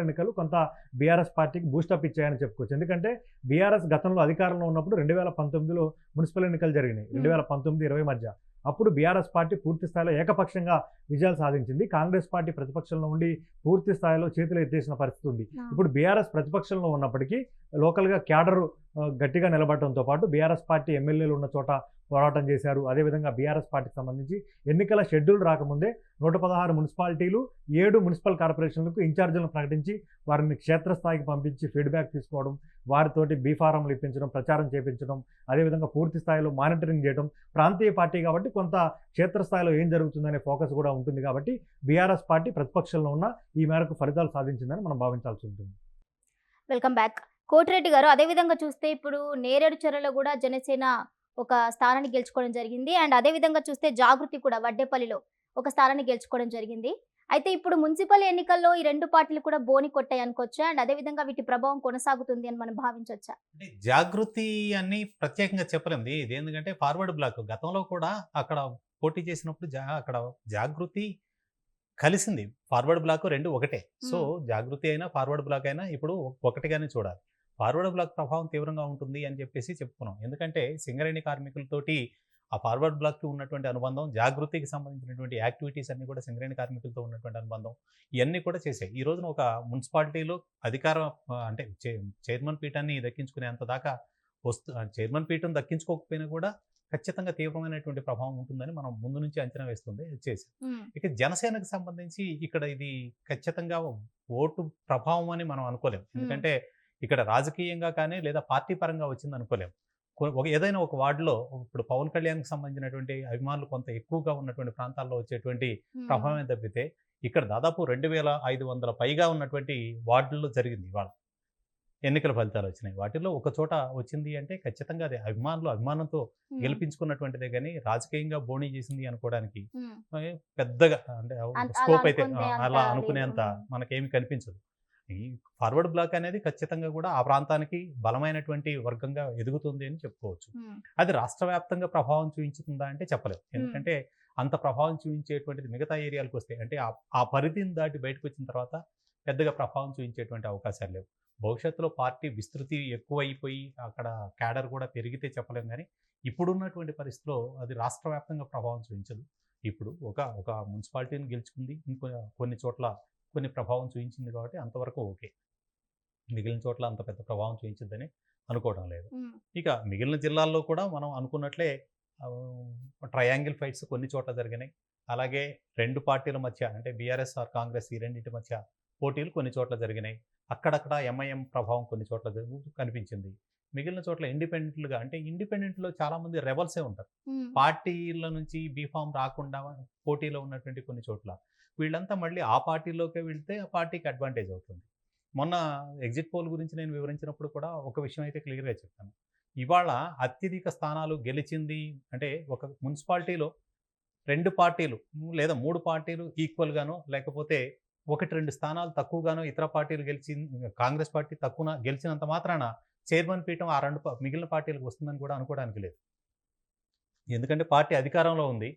ఎన్నికలు కొంత బీఆర్ఎస్ పార్టీకి బూస్టప్ ఇచ్చాయని చెప్పుకోవచ్చు. ఎందుకంటే బీఆర్ఎస్ గతంలో అధికారంలో ఉన్నప్పుడు 2019లో మున్సిపల్ ఎన్నికలు జరిగినాయి, 2019-20 మధ్య. అప్పుడు బీఆర్ఎస్ పార్టీ పూర్తి స్థాయిలో ఏకపక్షంగా విజయాలు సాధించింది. కాంగ్రెస్ పార్టీ ప్రతిపక్షంలో ఉండి పూర్తి స్థాయిలో చేతులు ఎత్తేసిన పరిస్థితి ఉంది. ఇప్పుడు బీఆర్ఎస్ ప్రతిపక్షంలో ఉన్నప్పటికీ లోకల్గా క్యాడర్ గట్టిగా నిలబడటంతో పాటు బీఆర్ఎస్ పార్టీ ఎమ్మెల్యేలు ఉన్న చోట పోరాటం చేశారు. అదేవిధంగా బీఆర్ఎస్ పార్టీకి సంబంధించి ఎన్నికల షెడ్యూల్ రాకముందే 116 మున్సిపాలిటీలు, 7 మున్సిపల్ కార్పొరేషన్లకు ఇన్ఛార్జీలను ప్రకటించి వారిని క్షేత్రస్థాయికి పంపించి ఫీడ్బ్యాక్ తీసుకోవడం, వారితోటి బీఫారంలు ఇప్పించడం, ప్రచారం చేపించడం, అదేవిధంగా పూర్తి స్థాయిలో మానిటరింగ్ చేయడం. ప్రాంతీయ పార్టీ కాబట్టి కొంత క్షేత్రస్థాయిలో ఏం జరుగుతుందనే ఫోకస్ కూడా ఉంటుంది. కాబట్టి బీఆర్ఎస్ పార్టీ ప్రతిపక్షంలో ఉన్న ఈ మేరకు ఫలితాలు సాధించిందని మనం భావించాల్సి ఉంటుంది. వెల్కమ్ బ్యాక్ కోటిరెడ్డి గారు. అదేవిధంగా చూస్తే ఇప్పుడు నేరేడు చెరలో కూడా జనసేన ఒక స్థానాన్ని గెలుచుకోవడం జరిగింది. అండ్ అదేవిధంగా చూస్తే జాగృతి కూడా వడ్డేపల్లిలో ఒక స్థానాన్ని గెలుచుకోవడం జరిగింది. అయితే ఇప్పుడు మున్సిపల్ ఎన్నికల్లో ఈ 2 పార్టీలు కూడా బోని కొట్టాయి అనుకోవచ్చా? అండ్ అదేవిధంగా వీటి ప్రభావం కొనసాగుతుంది అని మనం భావించవచ్చా? అంటే జాగృతి అని ప్రత్యేకంగా చెప్పలేము. ఇది ఎందుకంటే ఫార్వర్డ్ బ్లాక్ గతంలో కూడా అక్కడ పోటీ చేసినప్పుడు అక్కడ జాగృతి కలిసింది. ఫార్వర్డ్ బ్లాక్ 2 ఒకటే. సో జాగృతి అయినా ఫార్వర్డ్ బ్లాక్ అయినా ఇప్పుడు ఒకటిగానే చూడాలి. ఫార్వర్డ్ బ్లాక్ ప్రభావం తీవ్రంగా ఉంటుంది అని చెప్పేసి చెప్పుకున్నాం. ఎందుకంటే సింగరేణి కార్మికులతోటి ఆ ఫార్వర్డ్ బ్లాక్కి ఉన్నటువంటి అనుబంధం, జాగృతికి సంబంధించినటువంటి యాక్టివిటీస్ అన్ని కూడా సింగరేణి కార్మికులతో ఉన్నటువంటి అనుబంధం, ఇవన్నీ కూడా చేశాయి. ఈ రోజున ఒక మున్సిపాలిటీలో అధికారం అంటే చైర్మన్ పీఠాన్ని దక్కించుకునేంత దాకా చైర్మన్ పీఠం దక్కించుకోకపోయినా కూడా ఖచ్చితంగా తీవ్రమైనటువంటి ప్రభావం ఉంటుందని మనం ముందు నుంచి అంచనా వేస్తుంది చేసి. ఇక జనసేనకు సంబంధించి ఇక్కడ ఇది ఖచ్చితంగా ఓటు ప్రభావం అని మనం అనుకోలేం. ఎందుకంటే ఇక్కడ రాజకీయంగా కానీ లేదా పార్టీ పరంగా వచ్చింది అనుకోలేం. ఏదైనా ఒక వార్డులో ఇప్పుడు పవన్ కళ్యాణ్కి సంబంధించినటువంటి అభిమానులు కొంత ఎక్కువగా ఉన్నటువంటి ప్రాంతాల్లో వచ్చేటువంటి ప్రభావం తప్పితే ఇక్కడ దాదాపు 2500 పైగా ఉన్నటువంటి వార్డుల్లో జరిగింది ఇవాళ ఎన్నికల ఫలితాలు వచ్చినాయి. వాటిల్లో ఒక చోట వచ్చింది అంటే ఖచ్చితంగా అది అభిమానంతో గెలిపించుకున్నటువంటిదే కానీ రాజకీయంగా బోణీ చేసింది అనుకోవడానికి పెద్దగా అంటే స్కోప్ అయితే అలా అనుకునేంత మనకేమి కనిపించదు. ఈ ఫార్వర్డ్ బ్లాక్ అనేది ఖచ్చితంగా కూడా ఆ ప్రాంతానికి బలమైనటువంటి వర్గంగా ఎదుగుతుంది అని చెప్పుకోవచ్చు. అది రాష్ట్ర వ్యాప్తంగా ప్రభావం చూపించుతుందా అంటే చెప్పలేము. ఎందుకంటే అంత ప్రభావం చూపించేటువంటిది మిగతా ఏరియాలకు వస్తే అంటే ఆ పరిధిని దాటి బయటకు వచ్చిన తర్వాత పెద్దగా ప్రభావం చూపించేటువంటి అవకాశాలు లేవు. భవిష్యత్తులో పార్టీ విస్తృతి ఎక్కువైపోయి అక్కడ క్యాడర్ కూడా పెరిగితే చెప్పలేము, కానీ ఇప్పుడున్నటువంటి పరిస్థితిలో అది రాష్ట్ర వ్యాప్తంగా ప్రభావం చూపించదు. ఇప్పుడు ఒక మున్సిపాలిటీని గెలుచుకుంది, కొన్ని చోట్ల కొన్ని ప్రభావం చూపించింది కాబట్టి అంతవరకు ఓకే. మిగిలిన చోట్ల అంత పెద్ద ప్రభావం చూపించద్దని అనుకోవడం లేదు. ఇక మిగిలిన జిల్లాల్లో కూడా మనం అనుకున్నట్లే ట్రయాంగిల్ ఫైట్స్ కొన్ని చోట్ల జరిగినాయి. అలాగే రెండు పార్టీల మధ్య అంటే బీఆర్ఎస్ ఆర్ కాంగ్రెస్ ఈ రెండింటి మధ్య పోటీలు కొన్ని చోట్ల జరిగినాయి. అక్కడక్కడ ఎంఐఎం ప్రభావం కొన్ని చోట్ల కనిపించింది. మిగిలిన చోట్ల ఇండిపెండెంట్లుగా అంటే ఇండిపెండెంట్లో చాలామంది రెబల్సే ఉంటారు. పార్టీల నుంచి బీఫామ్ రాకుండా పోటీలో ఉన్నటువంటి కొన్ని చోట్ల వీళ్ళంతా మళ్ళీ ఆ పార్టీలోకే వెళ్తే ఆ పార్టీకి అడ్వాంటేజ్ అవుతుంది. మొన్న ఎగ్జిట్ పోల్ గురించి నేను వివరించినప్పుడు కూడా ఒక విషయం అయితే క్లియర్గా చెప్పాను. ఇవాళ అత్యధిక స్థానాలు గెలిచింది అంటే ఒక మున్సిపాలిటీలో 2 పార్టీలు లేదా 3 పార్టీలు ఈక్వల్గానో లేకపోతే 1-2 స్థానాలు తక్కువగానో ఇతర పార్టీలు కాంగ్రెస్ పార్టీ తక్కువ గెలిచినంత మాత్రాన చైర్మన్ పీఠం ఆ మిగిలిన పార్టీలకు వస్తుందని కూడా అనుకోవడానికి లేదు. ఎందుకంటే పార్టీ అధికారంలో ఉంది.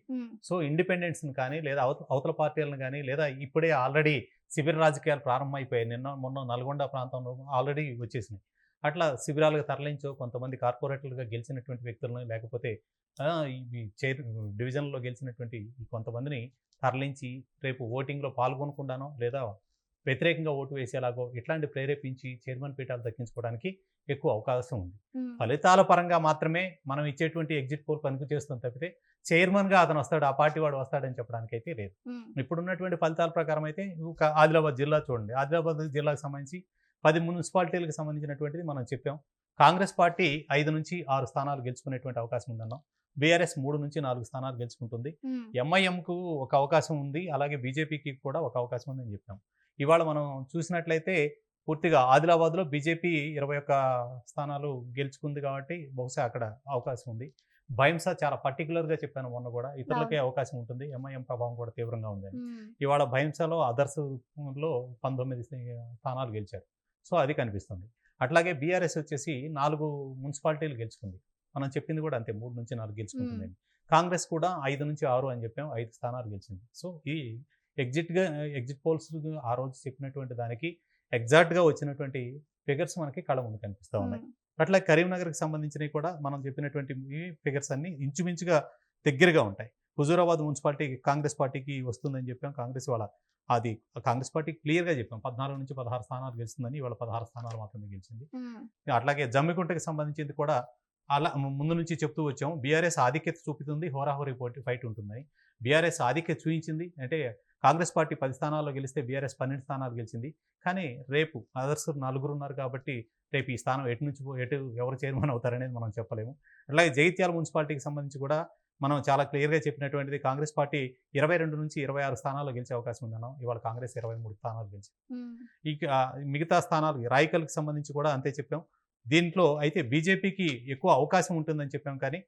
సో ఇండిపెండెంట్స్ని కానీ లేదా అవతల పార్టీలను కానీ లేదా ఇప్పుడే ఆల్రెడీ శిబిర రాజకీయాలు ప్రారంభమైపోయాయి. మొన్న నల్గొండ ప్రాంతంలో ఆల్రెడీ వచ్చేసినాయి. అట్లా శిబిరాలకు తరలించో కొంతమంది కార్పొరేటర్లుగా గెలిచినటువంటి వ్యక్తులను లేకపోతే డివిజన్లో గెలిచినటువంటి కొంతమందిని తరలించి రేపు ఓటింగ్లో పాల్గొనకుండానో లేదా వ్యతిరేకంగా ఓటు వేసేలాగో ఇట్లాంటి ప్రేరేపించి చైర్మన్ పీఠాలు దక్కించుకోవడానికి ఎక్కువ అవకాశం ఉంది. ఫలితాల పరంగా మాత్రమే మనం ఇచ్చేటువంటి ఎగ్జిట్ పోల్ పనికి చేస్తుంది తప్పితే చైర్మన్గా అతను వస్తాడు ఆ పార్టీ వాడు వస్తాడని చెప్పడానికి అయితే లేదు. ఇప్పుడున్నటువంటి ఫలితాల ప్రకారం అయితే ఆదిలాబాద్ జిల్లా చూడండి. ఆదిలాబాద్ జిల్లాకు సంబంధించి 10 మున్సిపాలిటీలకు సంబంధించినటువంటిది మనం చెప్పాం. కాంగ్రెస్ పార్టీ 5 నుంచి 6 స్థానాలు గెలుచుకునేటువంటి అవకాశం ఉందన్నాం. బీఆర్ఎస్ 3 నుంచి 4 స్థానాలు గెలుచుకుంటుంది. ఎంఐఎంకు ఒక అవకాశం ఉంది, అలాగే బీజేపీకి కూడా ఒక అవకాశం ఉందని చెప్పాం. ఇవాళ మనం చూసినట్లయితే పూర్తిగా ఆదిలాబాద్లో బీజేపీ 21 స్థానాలు గెలుచుకుంది కాబట్టి బహుశా అక్కడ అవకాశం ఉంది. భైంసా చాలా పర్టికులర్గా చెప్పాను మొన్న కూడా, ఇతరులకే అవకాశం ఉంటుంది, ఎంఐఎం ప్రభావం కూడా తీవ్రంగా ఉందని. ఇవాళ భైంసాలో అదర్స్లో 19 స్థానాలు గెలిచారు. సో అది కనిపిస్తుంది. అట్లాగే బీఆర్ఎస్ వచ్చేసి 4 మున్సిపాలిటీలు గెలుచుకుంది. మనం చెప్పింది కూడా అంతే, 3 నుంచి 4 గెలుచుకుంటుందని. కాంగ్రెస్ కూడా 5 నుంచి 6 అని చెప్పాం, 5 స్థానాలు గెలిచింది. సో ఈ ఎగ్జిట్ పోల్స్ ఆ రోజు చెప్పినటువంటి దానికి ఎగ్జాక్ట్గా వచ్చినటువంటి ఫిగర్స్ మనకి కళ్ళ ముందు కనిపిస్తూ ఉన్నాయి. అట్లా కరీంనగర్కి సంబంధించినవి కూడా మనం చెప్పినటువంటి ఫిగర్స్ అన్ని ఇంచుమించుగా దగ్గరగా ఉంటాయి. హుజూరాబాద్ మున్సిపాలిటీ కాంగ్రెస్ పార్టీకి వస్తుందని చెప్పాం. కాంగ్రెస్ పార్టీ క్లియర్గా చెప్పాం 14 నుంచి 16 స్థానాలు గెలుస్తుందని. ఇవాళ 16 స్థానాలు మాత్రమే గెలిచింది. అట్లాగే జమ్మికుంటకి సంబంధించింది కూడా అలా ముందు నుంచి చెప్తూ వచ్చాం. బీఆర్ఎస్ ఆధిక్యత చూపుతుంది, హోరాహోరీ ఫైట్ ఉంటుందని. బీఆర్ఎస్ ఆధిక్యత చూపించింది అంటే కాంగ్రెస్ పార్టీ 10 స్థానాల్లో గెలిస్తే బీఆర్ఎస్ 12 స్థానాలు గెలిచింది. కానీ రేపు అదర్స్ 4 ఉన్నారు కాబట్టి రేపు ఈ స్థానం ఎవరు చైర్మన్ అవుతారనేది మనం చెప్పలేము. అలాగే జగిత్యాల మున్సిపాలిటీకి సంబంధించి కూడా మనం చాలా క్లియర్గా చెప్పినటువంటిది, కాంగ్రెస్ పార్టీ 22 నుంచి 26 స్థానాల్లో గెలిచే అవకాశం ఉందన్నాం. ఇవాళ కాంగ్రెస్ 23 స్థానాలు గెలిచింది. ఇక మిగతా స్థానాలు రాయకల్కి సంబంధించి కూడా అంతే చెప్పాం. దీంట్లో అయితే బీజేపీకి ఎక్కువ అవకాశం ఉంటుందని చెప్పాం, కానీ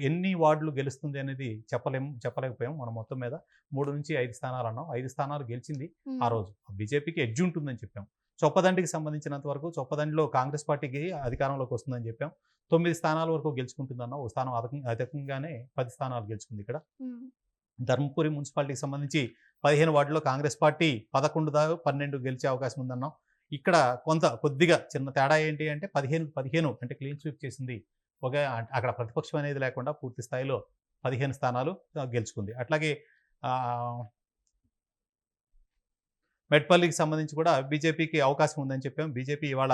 ఎన్ని వార్డులు గెలుస్తుంది అనేది చెప్పలేకపోయాం. మనం మొత్తం మీద 3 నుంచి 5 స్థానాలు అన్నాం. 5 స్థానాలు గెలిచింది ఆ రోజు. బీజేపీకి ఎడ్జ్ ఉంటుందని చెప్పాం. చొప్పదండికి సంబంధించినంత వరకు చొప్పదండిలో కాంగ్రెస్ పార్టీకి అధికారంలోకి వస్తుందని చెప్పాం. 9 స్థానాల వరకు గెలుచుకుంటుందన్నాం. ఓ స్థానం అధికంగానే 10 స్థానాలు గెలుచుకుంది. ఇక్కడ ధర్మపురి మున్సిపాలిటీకి సంబంధించి 15 వార్డులో కాంగ్రెస్ పార్టీ 11 దాకా 12 గెలిచే అవకాశం ఉందన్నాం. ఇక్కడ కొద్దిగా చిన్న తేడా ఏంటి అంటే 15 అంటే క్లీన్ స్వీప్ చేసింది. అక్కడ ప్రతిపక్షం అనేది లేకుండా పూర్తి స్థాయిలో 15 స్థానాలు గెలుచుకుంది. అట్లాగే మెట్పల్లికి సంబంధించి కూడా బీజేపీకి అవకాశం ఉందని చెప్పాం. బీజేపీ ఇవాళ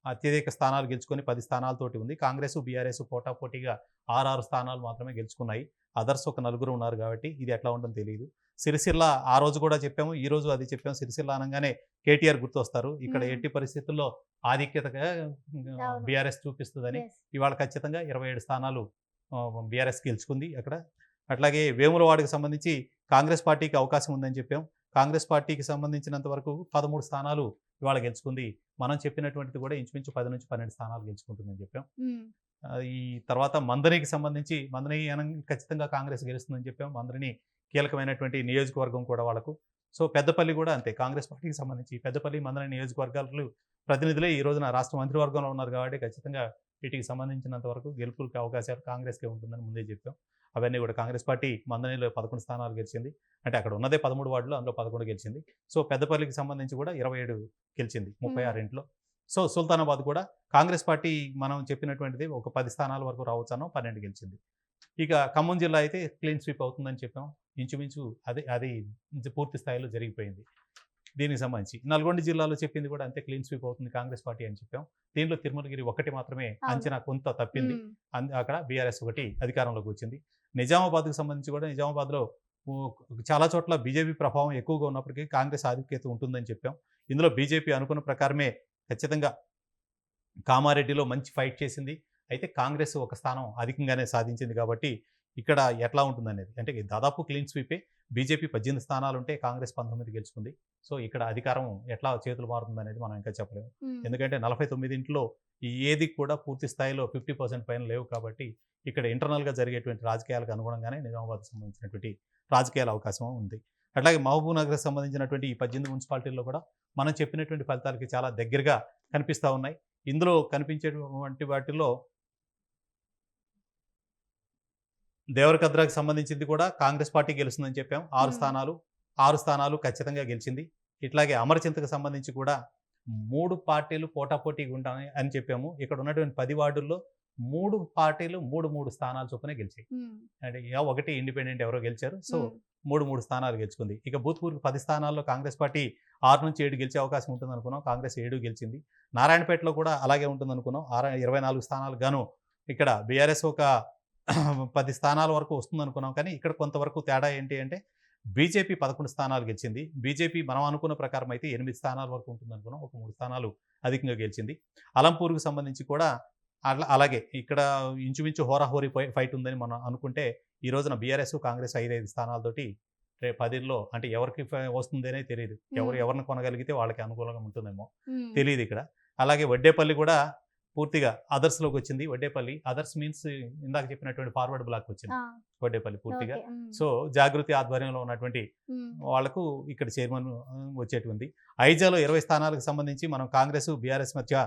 అత్యధిక స్థానాలు గెలుచుకొని 10 స్థానాలతోటి ఉంది. కాంగ్రెస్ బీఆర్ఎస్ పోటాపోటీగా 6 స్థానాలు మాత్రమే గెలుచుకున్నాయి. అదర్స్ ఒక 4 ఉన్నారు కాబట్టి ఇది ఎట్లా ఉంటుందో తెలియదు. సిరిసిల్ల ఆ రోజు కూడా చెప్పాము, ఈ రోజు అది చెప్పాము. సిరిసిల్ల అనగానే కేటీఆర్ గుర్తొస్తారు. ఇక్కడ ఎట్టి పరిస్థితుల్లో ఆధిక్యతగా బీఆర్ఎస్ చూపిస్తుందని. ఇవాళ ఖచ్చితంగా 27 స్థానాలు బీఆర్ఎస్ గెలుచుకుంది అక్కడ. అట్లాగే వేములవాడకి సంబంధించి కాంగ్రెస్ పార్టీకి అవకాశం ఉందని చెప్పాం. కాంగ్రెస్ పార్టీకి సంబంధించినంత వరకు 13 స్థానాలు ఇవాళ గెలుచుకుంది. మనం చెప్పినటువంటిది కూడా ఇంచుమించు 10 నుంచి 12 స్థానాలు గెలుచుకుంటుందని చెప్పాం. ఈ తర్వాత మందరికి సంబంధించి ఖచ్చితంగా కాంగ్రెస్ గెలుస్తుందని చెప్పాం. మందరిని కీలకమైనటువంటి నియోజకవర్గం కూడా వాళ్ళకు. సో పెద్దపల్లి కూడా అంతే, కాంగ్రెస్ పార్టీకి సంబంధించి పెద్దపల్లి మందన నియోజకవర్గాలు ప్రతినిధులే ఈ రోజున రాష్ట్ర మంత్రివర్గంలో ఉన్నారు కాబట్టి ఖచ్చితంగా వీటికి సంబంధించినంత వరకు గెలుపులకు అవకాశాలు కాంగ్రెస్కే ఉంటుందని ముందే చెప్పాం. అవన్నీ కూడా కాంగ్రెస్ పార్టీ మందనిలో 11 స్థానాలు గెలిచింది. అంటే అక్కడ ఉన్నదే 13 వార్డులు, అందులో 11 గెలిచింది. సో పెద్దపల్లికి సంబంధించి కూడా 27 గెలిచింది 36 ఇంట్లో. సో సుల్తానాబాద్ కూడా కాంగ్రెస్ పార్టీ మనం చెప్పినటువంటిది ఒక 10 స్థానాల వరకు రావచ్చాను, 12 గెలిచింది. ఇక ఖమ్మం జిల్లా అయితే క్లీన్ స్వీప్ అవుతుందని చెప్పాం. ఇంచుమించు అది పూర్తి స్థాయిలో జరిగిపోయింది. దీనికి సంబంధించి నల్గొండ జిల్లాలో చెప్పింది కూడా అంతే, క్లీన్ స్వీప్ అవుతుంది కాంగ్రెస్ పార్టీ అని చెప్పాం. దీనిలో తిరుమలగిరి ఒకటి మాత్రమే అంచనా కొంత తప్పింది. అక్కడ బీఆర్ఎస్ ఒకటి అధికారంలోకి వచ్చింది. నిజామాబాద్కు సంబంధించి కూడా నిజామాబాద్లో చాలా చోట్ల బీజేపీ ప్రభావం ఎక్కువగా ఉన్నప్పటికీ కాంగ్రెస్ ఆధిక్యత ఉంటుందని చెప్పాం. ఇందులో బీజేపీ అనుకున్న ప్రకారమే ఖచ్చితంగా కామారెడ్డిలో మంచి ఫైట్ చేసింది. అయితే కాంగ్రెస్ ఒక స్థానం అధికంగానే సాధించింది కాబట్టి ఇక్కడ ఎట్లా ఉంటుందనేది, అంటే దాదాపు క్లీన్ స్వీపే. బీజేపీ 18 స్థానాలు ఉంటే కాంగ్రెస్ 19 గెలుచుకుంది. సో ఇక్కడ అధికారం ఎట్లా చేతులు మారుతుందనేది మనం ఇంకా చెప్పలేము. ఎందుకంటే 49 ఇంట్లో ఏది కూడా పూర్తి స్థాయిలో 50% పైన లేవు కాబట్టి ఇక్కడ ఇంటర్నల్గా జరిగేటువంటి రాజకీయాలకు అనుగుణంగానే నిజామాబాద్కు సంబంధించినటువంటి రాజకీయాల అవకాశం ఉంది. అట్లాగే మహబూబ్ నగర్కి సంబంధించినటువంటి ఈ 18 మున్సిపాలిటీల్లో కూడా మనం చెప్పినటువంటి ఫలితాలకి చాలా దగ్గరగా కనిపిస్తూ ఉన్నాయి. ఇందులో కనిపించేటువంటి వాటిల్లో దేవరకద్రాకి సంబంధించింది కూడా కాంగ్రెస్ పార్టీ గెలుస్తుందని చెప్పాం. 6 స్థానాలు ఖచ్చితంగా గెలిచింది. ఇట్లాగే అమరచింతకు సంబంధించి కూడా 3 పార్టీలు పోటాపోటీగా ఉంటాయి అని చెప్పాము. ఇక్కడ ఉన్నటువంటి 10 వార్డుల్లో 3 పార్టీలు 3 స్థానాలు చొప్పున గెలిచాయి. అంటే ఒకటి ఇండిపెండెంట్ ఎవరో గెలిచారు. సో 3 స్థానాలు గెలుచుకుంది. ఇక భూత్పూర్కి 10 స్థానాల్లో కాంగ్రెస్ పార్టీ 6 నుంచి 7 గెలిచే అవకాశం ఉంటుంది అనుకున్నాం. కాంగ్రెస్ 7 గెలిచింది. నారాయణపేటలో కూడా అలాగే ఉంటుంది అనుకున్నాం. 24 స్థానాలు గాను ఇక్కడ బీఆర్ఎస్ ఒక 10 స్థానాల వరకు వస్తుంది అనుకున్నాం. కానీ ఇక్కడ కొంతవరకు తేడా ఏంటి అంటే బీజేపీ 11 స్థానాలు గెలిచింది. బీజేపీ మనం అనుకున్న ప్రకారం అయితే 8 స్థానాల వరకు ఉంటుంది అనుకున్నాం. ఒక 3 స్థానాలు అధికంగా గెలిచింది. అలంపూర్కు సంబంధించి కూడా అలాగే ఇక్కడ ఇంచుమించు హోరాహోరీ ఫైట్ ఉందని మనం అనుకుంటే ఈ రోజున బీఆర్ఎస్ కాంగ్రెస్ 5 స్థానాలతోటి రేపు 10లో అంటే ఎవరికి వస్తుంది అనే తెలియదు. ఎవరిని కొనగలిగితే వాళ్ళకి అనుకూలంగా ఉంటుందేమో తెలియదు ఇక్కడ. అలాగే వడ్డేపల్లి కూడా పూర్తిగా అదర్స్లోకి వచ్చింది. వడ్డేపల్లి అదర్స్ మీన్స్ ఇందాక చెప్పినటువంటి ఫార్వర్డ్ బ్లాక్ వచ్చింది వడ్డేపల్లి పూర్తిగా. సో జాగృతి ఆధ్వర్యంలో ఉన్నటువంటి వాళ్లకు ఇక్కడ చైర్మన్ వచ్చేటువంటి. ఐజాలో 20 స్థానాలకు సంబంధించి మనం కాంగ్రెస్ బీఆర్ఎస్ మధ్య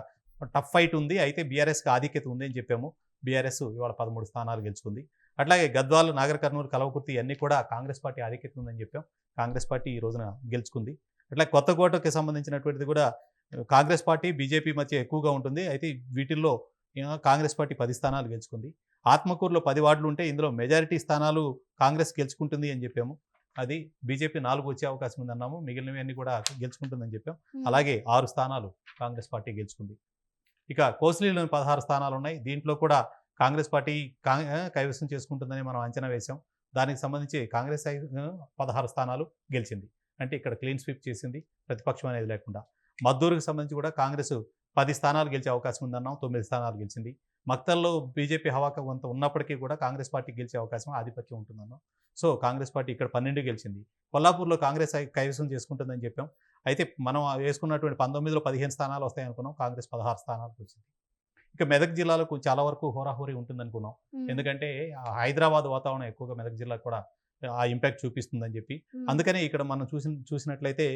టఫ్ ఫైట్ ఉంది. అయితే బీఆర్ఎస్కి ఆధిక్యత ఉంది అని చెప్పాము. బీఆర్ఎస్ ఇవాళ 13 స్థానాలు గెలుచుకుంది. అట్లాగే గద్వాల్, నాగర్ కర్నూలు, కలవకుర్తి అన్నీ కూడా కాంగ్రెస్ పార్టీ ఆధిక్యత ఉందని చెప్పాం. కాంగ్రెస్ పార్టీ ఈ రోజున గెలుచుకుంది. అట్లా కొత్తకోటకి సంబంధించినటువంటిది కూడా కాంగ్రెస్ పార్టీ బీజేపీ మధ్య ఎక్కువగా ఉంటుంది. అయితే వీటిల్లో కాంగ్రెస్ పార్టీ 10 స్థానాలు గెలుచుకుంది. ఆత్మకూరులో 10 వార్డులు ఉంటే ఇందులో మెజారిటీ స్థానాలు కాంగ్రెస్ గెలుచుకుంటుంది అని చెప్పాము. అది బీజేపీ 4 వచ్చే అవకాశం ఉందన్నాము. మిగిలినవి అన్ని కూడా గెలుచుకుంటుందని చెప్పాం. అలాగే 6 స్థానాలు కాంగ్రెస్ పార్టీ గెలుచుకుంది. ఇక కోస్లీలోని 16 స్థానాలు ఉన్నాయి. దీంట్లో కూడా కాంగ్రెస్ పార్టీ కైవసం చేసుకుంటుందని మనం అంచనా వేశాం. దానికి సంబంధించి కాంగ్రెస్ 16 స్థానాలు గెలిచింది. అంటే ఇక్కడ క్లీన్ స్వీప్ చేసింది, ప్రతిపక్షం అనేది లేకుండా. మద్దూరుకు సంబంధించి కూడా కాంగ్రెస్ 10 స్థానాలు గెలిచే అవకాశం ఉందన్నాం. 9 స్థానాలు గెలిచింది. మక్తల్లో బీజేపీ హవాక కొంత ఉన్నప్పటికీ కూడా కాంగ్రెస్ పార్టీ గెలిచే అవకాశం, ఆధిపత్యం ఉంటుందన్నాం. సో కాంగ్రెస్ పార్టీ ఇక్కడ 12 గెలిచింది. కొల్లాపూర్లో కాంగ్రెస్ కైవసం చేసుకుంటుందని చెప్పాం. అయితే మనం వేసుకున్నటువంటి 19లో 15 స్థానాలు వస్తాయి అనుకున్నాం. కాంగ్రెస్ 16 స్థానాలకు వచ్చింది. ఇక మెదక్ జిల్లాలో చాలా వరకు హోరాహోరీ ఉంటుందనుకున్నాం. ఎందుకంటే హైదరాబాద్ వాతావరణం ఎక్కువగా మెదక్ జిల్లాకు కూడా ఆ ఇంపాక్ట్ చూపిస్తుందని చెప్పి. అందుకనే ఇక్కడ మనం చూసినట్లయితే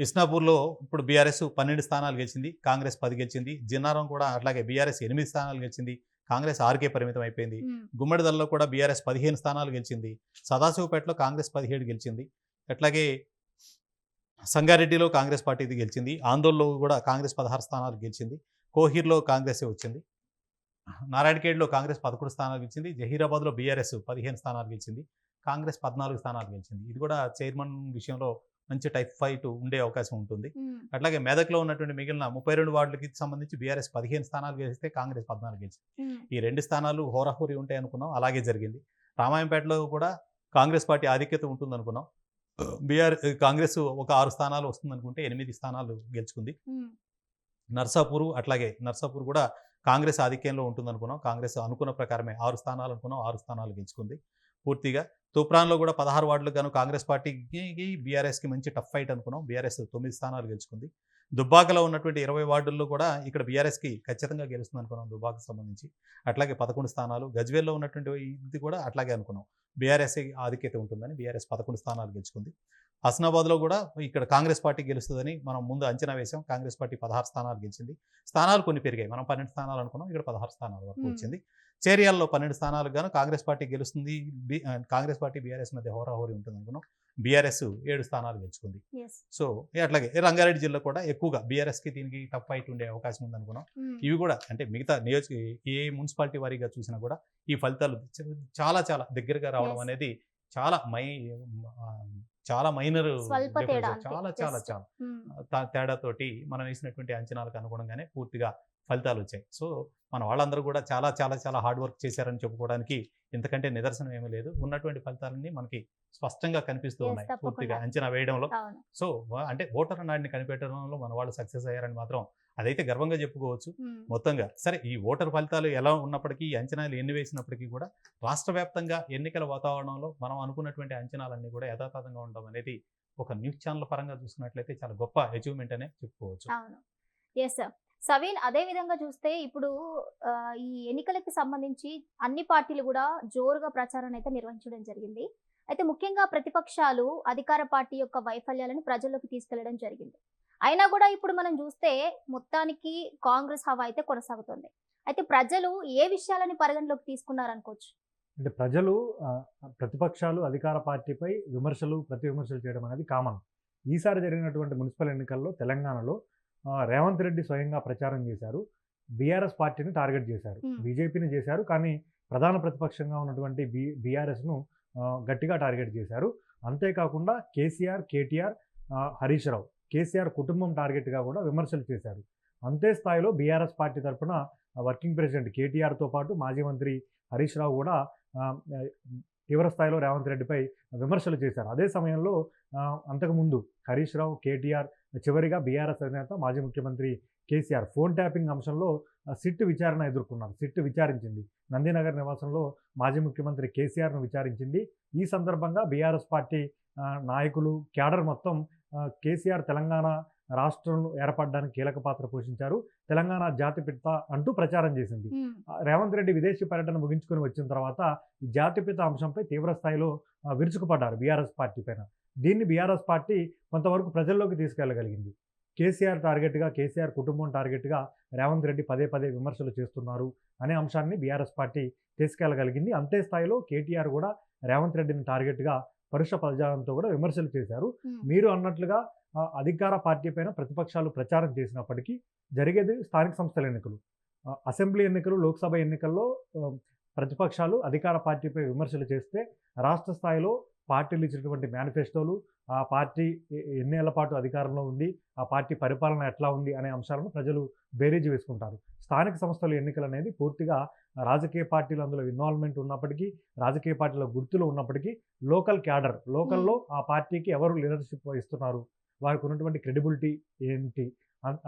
ఇస్నాపూర్లో ఇప్పుడు బీఆర్ఎస్ 12 స్థానాలు గెలిచింది, కాంగ్రెస్ 10 గెలిచింది. జిన్నారం కూడా అట్లాగే బీఆర్ఎస్ 8 స్థానాలు గెలిచింది, కాంగ్రెస్ 6కే పరిమితం అయిపోయింది. గుమ్మడిదల్లో కూడా బీఆర్ఎస్ 15 స్థానాలు గెలిచింది. సదాశివపేటలో కాంగ్రెస్ 17 గెలిచింది. అట్లాగే సంగారెడ్డిలో కాంగ్రెస్ పార్టీది గెలిచింది. ఆందోళనలో కూడా కాంగ్రెస్ 16 స్థానాలు గెలిచింది. కోహిర్లో కాంగ్రెసే వచ్చింది. నారాయణఖేడ్లో కాంగ్రెస్ 11 స్థానాలు గెలిచింది. జహీరాబాద్లో బీఆర్ఎస్ 15 స్థానాలు గెలిచింది, కాంగ్రెస్ 14 స్థానాలు గెలిచింది. ఇది కూడా చైర్మన్ విషయంలో మంచి టైప్ ఫైట్ ఉండే అవకాశం ఉంటుంది. అట్లాగే మెదక్లో ఉన్నటువంటి మిగిలిన 32 వార్డులకి సంబంధించి బీఆర్ఎస్ 15 స్థానాలు గెలిస్తే కాంగ్రెస్ 14 గెలిచింది. ఈ 2 స్థానాలు హోరాహోరీ ఉంటాయి అనుకున్నాం, అలాగే జరిగింది. రామాయంపేటలో కూడా కాంగ్రెస్ పార్టీ ఆధిక్యత ఉంటుంది అనుకున్నాం. కాంగ్రెస్ ఒక 6 స్థానాలు వస్తుంది అనుకుంటే 8 స్థానాలు గెలుచుకుంది. నర్సాపూర్ కూడా కాంగ్రెస్ ఆధిక్యంలో ఉంటుంది అనుకున్నాం. కాంగ్రెస్ అనుకున్న ప్రకారమే 6 స్థానాలు అనుకున్నాం, 6 స్థానాలు గెలుచుకుంది పూర్తిగా. తూప్రాన్లో కూడా 16 వార్డులకు గాను కాంగ్రెస్ పార్టీకి బీఆర్ఎస్కి మంచి టఫ్ ఫైట్ అనుకున్నాం. బీఆర్ఎస్ 9 స్థానాలు గెలుచుకుంది. దుబ్బాకలో ఉన్నటువంటి 20 వార్డుల్లో కూడా ఇక్కడ బీఆర్ఎస్కి ఖచ్చితంగా గెలుస్తుంది అనుకున్నాం దుబ్బాకకు సంబంధించి. అట్లాగే 11 స్థానాలు గజ్వేల్లో ఉన్నటువంటి ఇది కూడా అట్లాగే అనుకున్నాం. బీఆర్ఎస్ ఆధిక్యత ఉంటుందని బీఆర్ఎస్ 11 స్థానాలు గెలుచుకుంది. హస్నాబాద్లో కూడా ఇక్కడ కాంగ్రెస్ పార్టీ గెలుస్తుందని మనం ముందు అంచనా వేసాం. కాంగ్రెస్ పార్టీ 16 స్థానాలు గెలిచింది. స్థానాలు కొన్ని పెరిగాయి. మనం 12 స్థానాలు అనుకున్నాం, ఇక్కడ 16 స్థానాల వరకు వచ్చింది. చేరియాల్లో 12 స్థానాలకు గాను కాంగ్రెస్ పార్టీ గెలుస్తుంది. కాంగ్రెస్ పార్టీ బీఆర్ఎస్ మధ్య హోరాహోరీ ఉంటుంది అనుకున్నాం. బీఆర్ఎస్ 7 స్థానాలు గెలుచుకుంది. సో అట్లాగే రంగారెడ్డి జిల్లా కూడా ఎక్కువగా బీఆర్ఎస్కి దీనికి టఫ్ ఫైట్ ఉండే అవకాశం ఉంది అనుకున్నాం. ఇవి కూడా అంటే మిగతా ఏ మున్సిపాలిటీ వారీగా చూసినా కూడా ఈ ఫలితాలు చాలా చాలా దగ్గరగా రావడం అనేది చాలా మైనర్ చాలా తేడాతోటి మనం వేసినటువంటి అంచనాలకు అనుగుణంగానే పూర్తిగా ఫలితాలు వచ్చాయి. సో మన వాళ్ళందరూ కూడా చాలా చాలా చాలా హార్డ్ వర్క్ చేశారని చెప్పుకోవడానికి ఇంతకంటే నిదర్శనం ఏమీ లేదు. ఉన్నటువంటి ఫలితాలన్నీ మనకి స్పష్టంగా కనిపిస్తూ ఉన్నాయి పూర్తిగా అంచనా వేయడంలో. సో అంటే ఓటర్ నాడిని కనిపెట్టడంలో మన వాళ్ళు సక్సెస్ అయ్యారని మాత్రం అదైతే గర్వంగా చెప్పుకోవచ్చు. మొత్తంగా సరే ఈ ఓటర్ ఫలితాలు ఎలా ఉన్నప్పటికీ, ఈ అంచనాలు ఎన్ని వేసినప్పటికీ కూడా రాష్ట్ర వ్యాప్తంగా ఎన్నికల వాతావరణంలో మనం అనుకున్నటువంటి అంచనాలన్నీ కూడా యథాతథంగా ఉండడం అనేది ఒక న్యూస్ ఛానల్ పరంగా చూసుకున్నట్లయితే చాలా గొప్ప అచీవ్మెంట్ అనే చెప్పుకోవచ్చు. సవీన్, అదే విధంగా చూస్తే ఇప్పుడు ఈ ఎన్నికలకి సంబంధించి అన్ని పార్టీలు కూడా జోరుగా ప్రచారాన్ని అయితే నిర్వహించడం జరిగింది. అయితే ముఖ్యంగా ప్రతిపక్షాలు అధికార పార్టీ యొక్క వైఫల్యాలను ప్రజల్లోకి తీసుకెళ్లడం జరిగింది. అయినా కూడా ఇప్పుడు మనం చూస్తే మొత్తానికి కాంగ్రెస్ హవా అయితే కొనసాగుతుంది. అయితే ప్రజలు ఏ విషయాలని పరిగణలోకి తీసుకున్నారనుకోవచ్చు? అంటే ప్రజలు ప్రతిపక్షాలు అధికార పార్టీపై ప్రతి విమర్శలు చేయడం అనేది కామన్. ఈసారి జరిగినటువంటి మున్సిపల్ ఎన్నికల్లో తెలంగాణలో రేవంత్ రెడ్డి స్వయంగా ప్రచారం చేశారు. బీఆర్ఎస్ పార్టీని టార్గెట్ చేశారు, బీజేపీని చేశారు. కానీ ప్రధాన ప్రతిపక్షంగా ఉన్నటువంటి బీఆర్ఎస్ను గట్టిగా టార్గెట్ చేశారు. అంతేకాకుండా కేసీఆర్, కేటీఆర్, హరీష్ రావు, కేసీఆర్ కుటుంబం టార్గెట్గా కూడా విమర్శలు చేశారు. అంతే స్థాయిలో బీఆర్ఎస్ పార్టీ తరఫున వర్కింగ్ ప్రెసిడెంట్ కేటీఆర్తో పాటు మాజీ మంత్రి హరీష్ రావు కూడా తీవ్ర స్థాయిలో రేవంత్ రెడ్డిపై విమర్శలు చేశారు. అదే సమయంలో అంతకుముందు హరీష్ రావు, కేటీఆర్, చివరిగా బీఆర్ఎస్ అధినేత మాజీ ముఖ్యమంత్రి కేసీఆర్ ఫోన్ ట్యాపింగ్ అంశంలో సిట్ విచారణ ఎదుర్కొన్నారు. సిట్ విచారించింది. నందినగర్ నివాసంలో మాజీ ముఖ్యమంత్రి కేసీఆర్ను విచారించింది. ఈ సందర్భంగా బీఆర్ఎస్ పార్టీ నాయకులు, క్యాడర్ మొత్తం కేసీఆర్ తెలంగాణ రాష్ట్రం ఏర్పడడానికి కీలక పాత్ర పోషించారు, తెలంగాణ జాతిపిత అంటూ ప్రచారం చేసింది. రేవంత్ రెడ్డి విదేశీ పర్యటన ముగించుకొని వచ్చిన తర్వాత ఈ జాతిపిత అంశంపై తీవ్ర స్థాయిలో విరుచుకుపడ్డారు బీఆర్ఎస్ పార్టీ పైన. దీన్ని బీఆర్ఎస్ పార్టీ కొంతవరకు ప్రజల్లోకి తీసుకెళ్లగలిగింది. కేసీఆర్ టార్గెట్గా, కేసీఆర్ కుటుంబం టార్గెట్గా రేవంత్ రెడ్డి పదే పదే విమర్శలు చేస్తున్నారు అనే అంశాన్ని బీఆర్ఎస్ పార్టీ తీసుకెళ్లగలిగింది. అంతే స్థాయిలో కేటీఆర్ కూడా రేవంత్ రెడ్డిని టార్గెట్గా పరుష పదజాలంతో కూడా విమర్శలు చేశారు. మీరు అన్నట్లుగా అధికార పార్టీ పైన ప్రతిపక్షాలు ప్రచారం చేసినప్పటికీ జరిగేది స్థానిక సంస్థల ఎన్నికలు, అసెంబ్లీ ఎన్నికలు, లోక్సభ ఎన్నికల్లో ప్రతిపక్షాలు అధికార పార్టీపై విమర్శలు చేస్తే రాష్ట్ర స్థాయిలో పార్టీలు ఇచ్చినటువంటి మేనిఫెస్టోలు, ఆ పార్టీ ఎన్నేళ్ల పాటు అధికారంలో ఉంది, ఆ పార్టీ పరిపాలన ఎట్లా ఉంది అనే అంశాలను ప్రజలు బేరీజు వేసుకుంటారు. స్థానిక సంస్థల ఎన్నికలు అనేది పూర్తిగా రాజకీయ పార్టీలు అందులో ఇన్వాల్వ్మెంట్ ఉన్నప్పటికీ, రాజకీయ పార్టీల గుర్తులు ఉన్నప్పటికీ లోకల్ క్యాడర్, లోకల్లో ఆ పార్టీకి ఎవరు లీడర్షిప్ వహిస్తున్నారు, వారికి ఉన్నటువంటి క్రెడిబిలిటీ ఏంటి,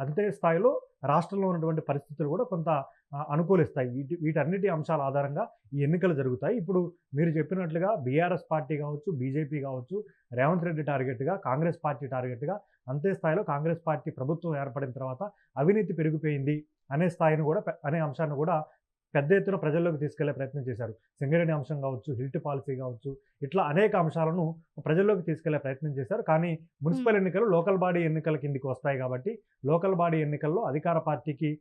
అంతే స్థాయిలో రాష్ట్రంలో ఉన్నటువంటి పరిస్థితులు కూడా కొంత అనుకూలిస్తాయి. వీటన్నిటి అంశాల ఆధారంగా ఈ ఎన్నికలు జరుగుతాయి. ఇప్పుడు మీరు చెప్పినట్లుగా బీఆర్ఎస్ పార్టీ కావచ్చు, బీజేపీ కావచ్చు, రేవంత్ రెడ్డి టార్గెట్గా, కాంగ్రెస్ పార్టీ టార్గెట్గా, అంతే స్థాయిలో కాంగ్రెస్ పార్టీ ప్రభుత్వం ఏర్పడిన తర్వాత అవినీతి పెరిగిపోయింది అనే అంశాన్ని కూడా పెద్ద ఎత్తున ప్రజల్లోకి తీసుకెళ్లే ప్రయత్నం చేశారు. సింగరేణి అంశం కావచ్చు, హిల్ట్ పాలసీ కావచ్చు, ఇట్లా అనేక అంశాలను ప్రజల్లోకి తీసుకెళ్లే ప్రయత్నం చేశారు. కానీ మున్సిపల్ ఎన్నికలు లోకల్ బాడీ ఎన్నికల కిందికి వస్తాయి కాబట్టి లోకల్ బాడీ ఎన్నికల్లో అధికార పార్టీకి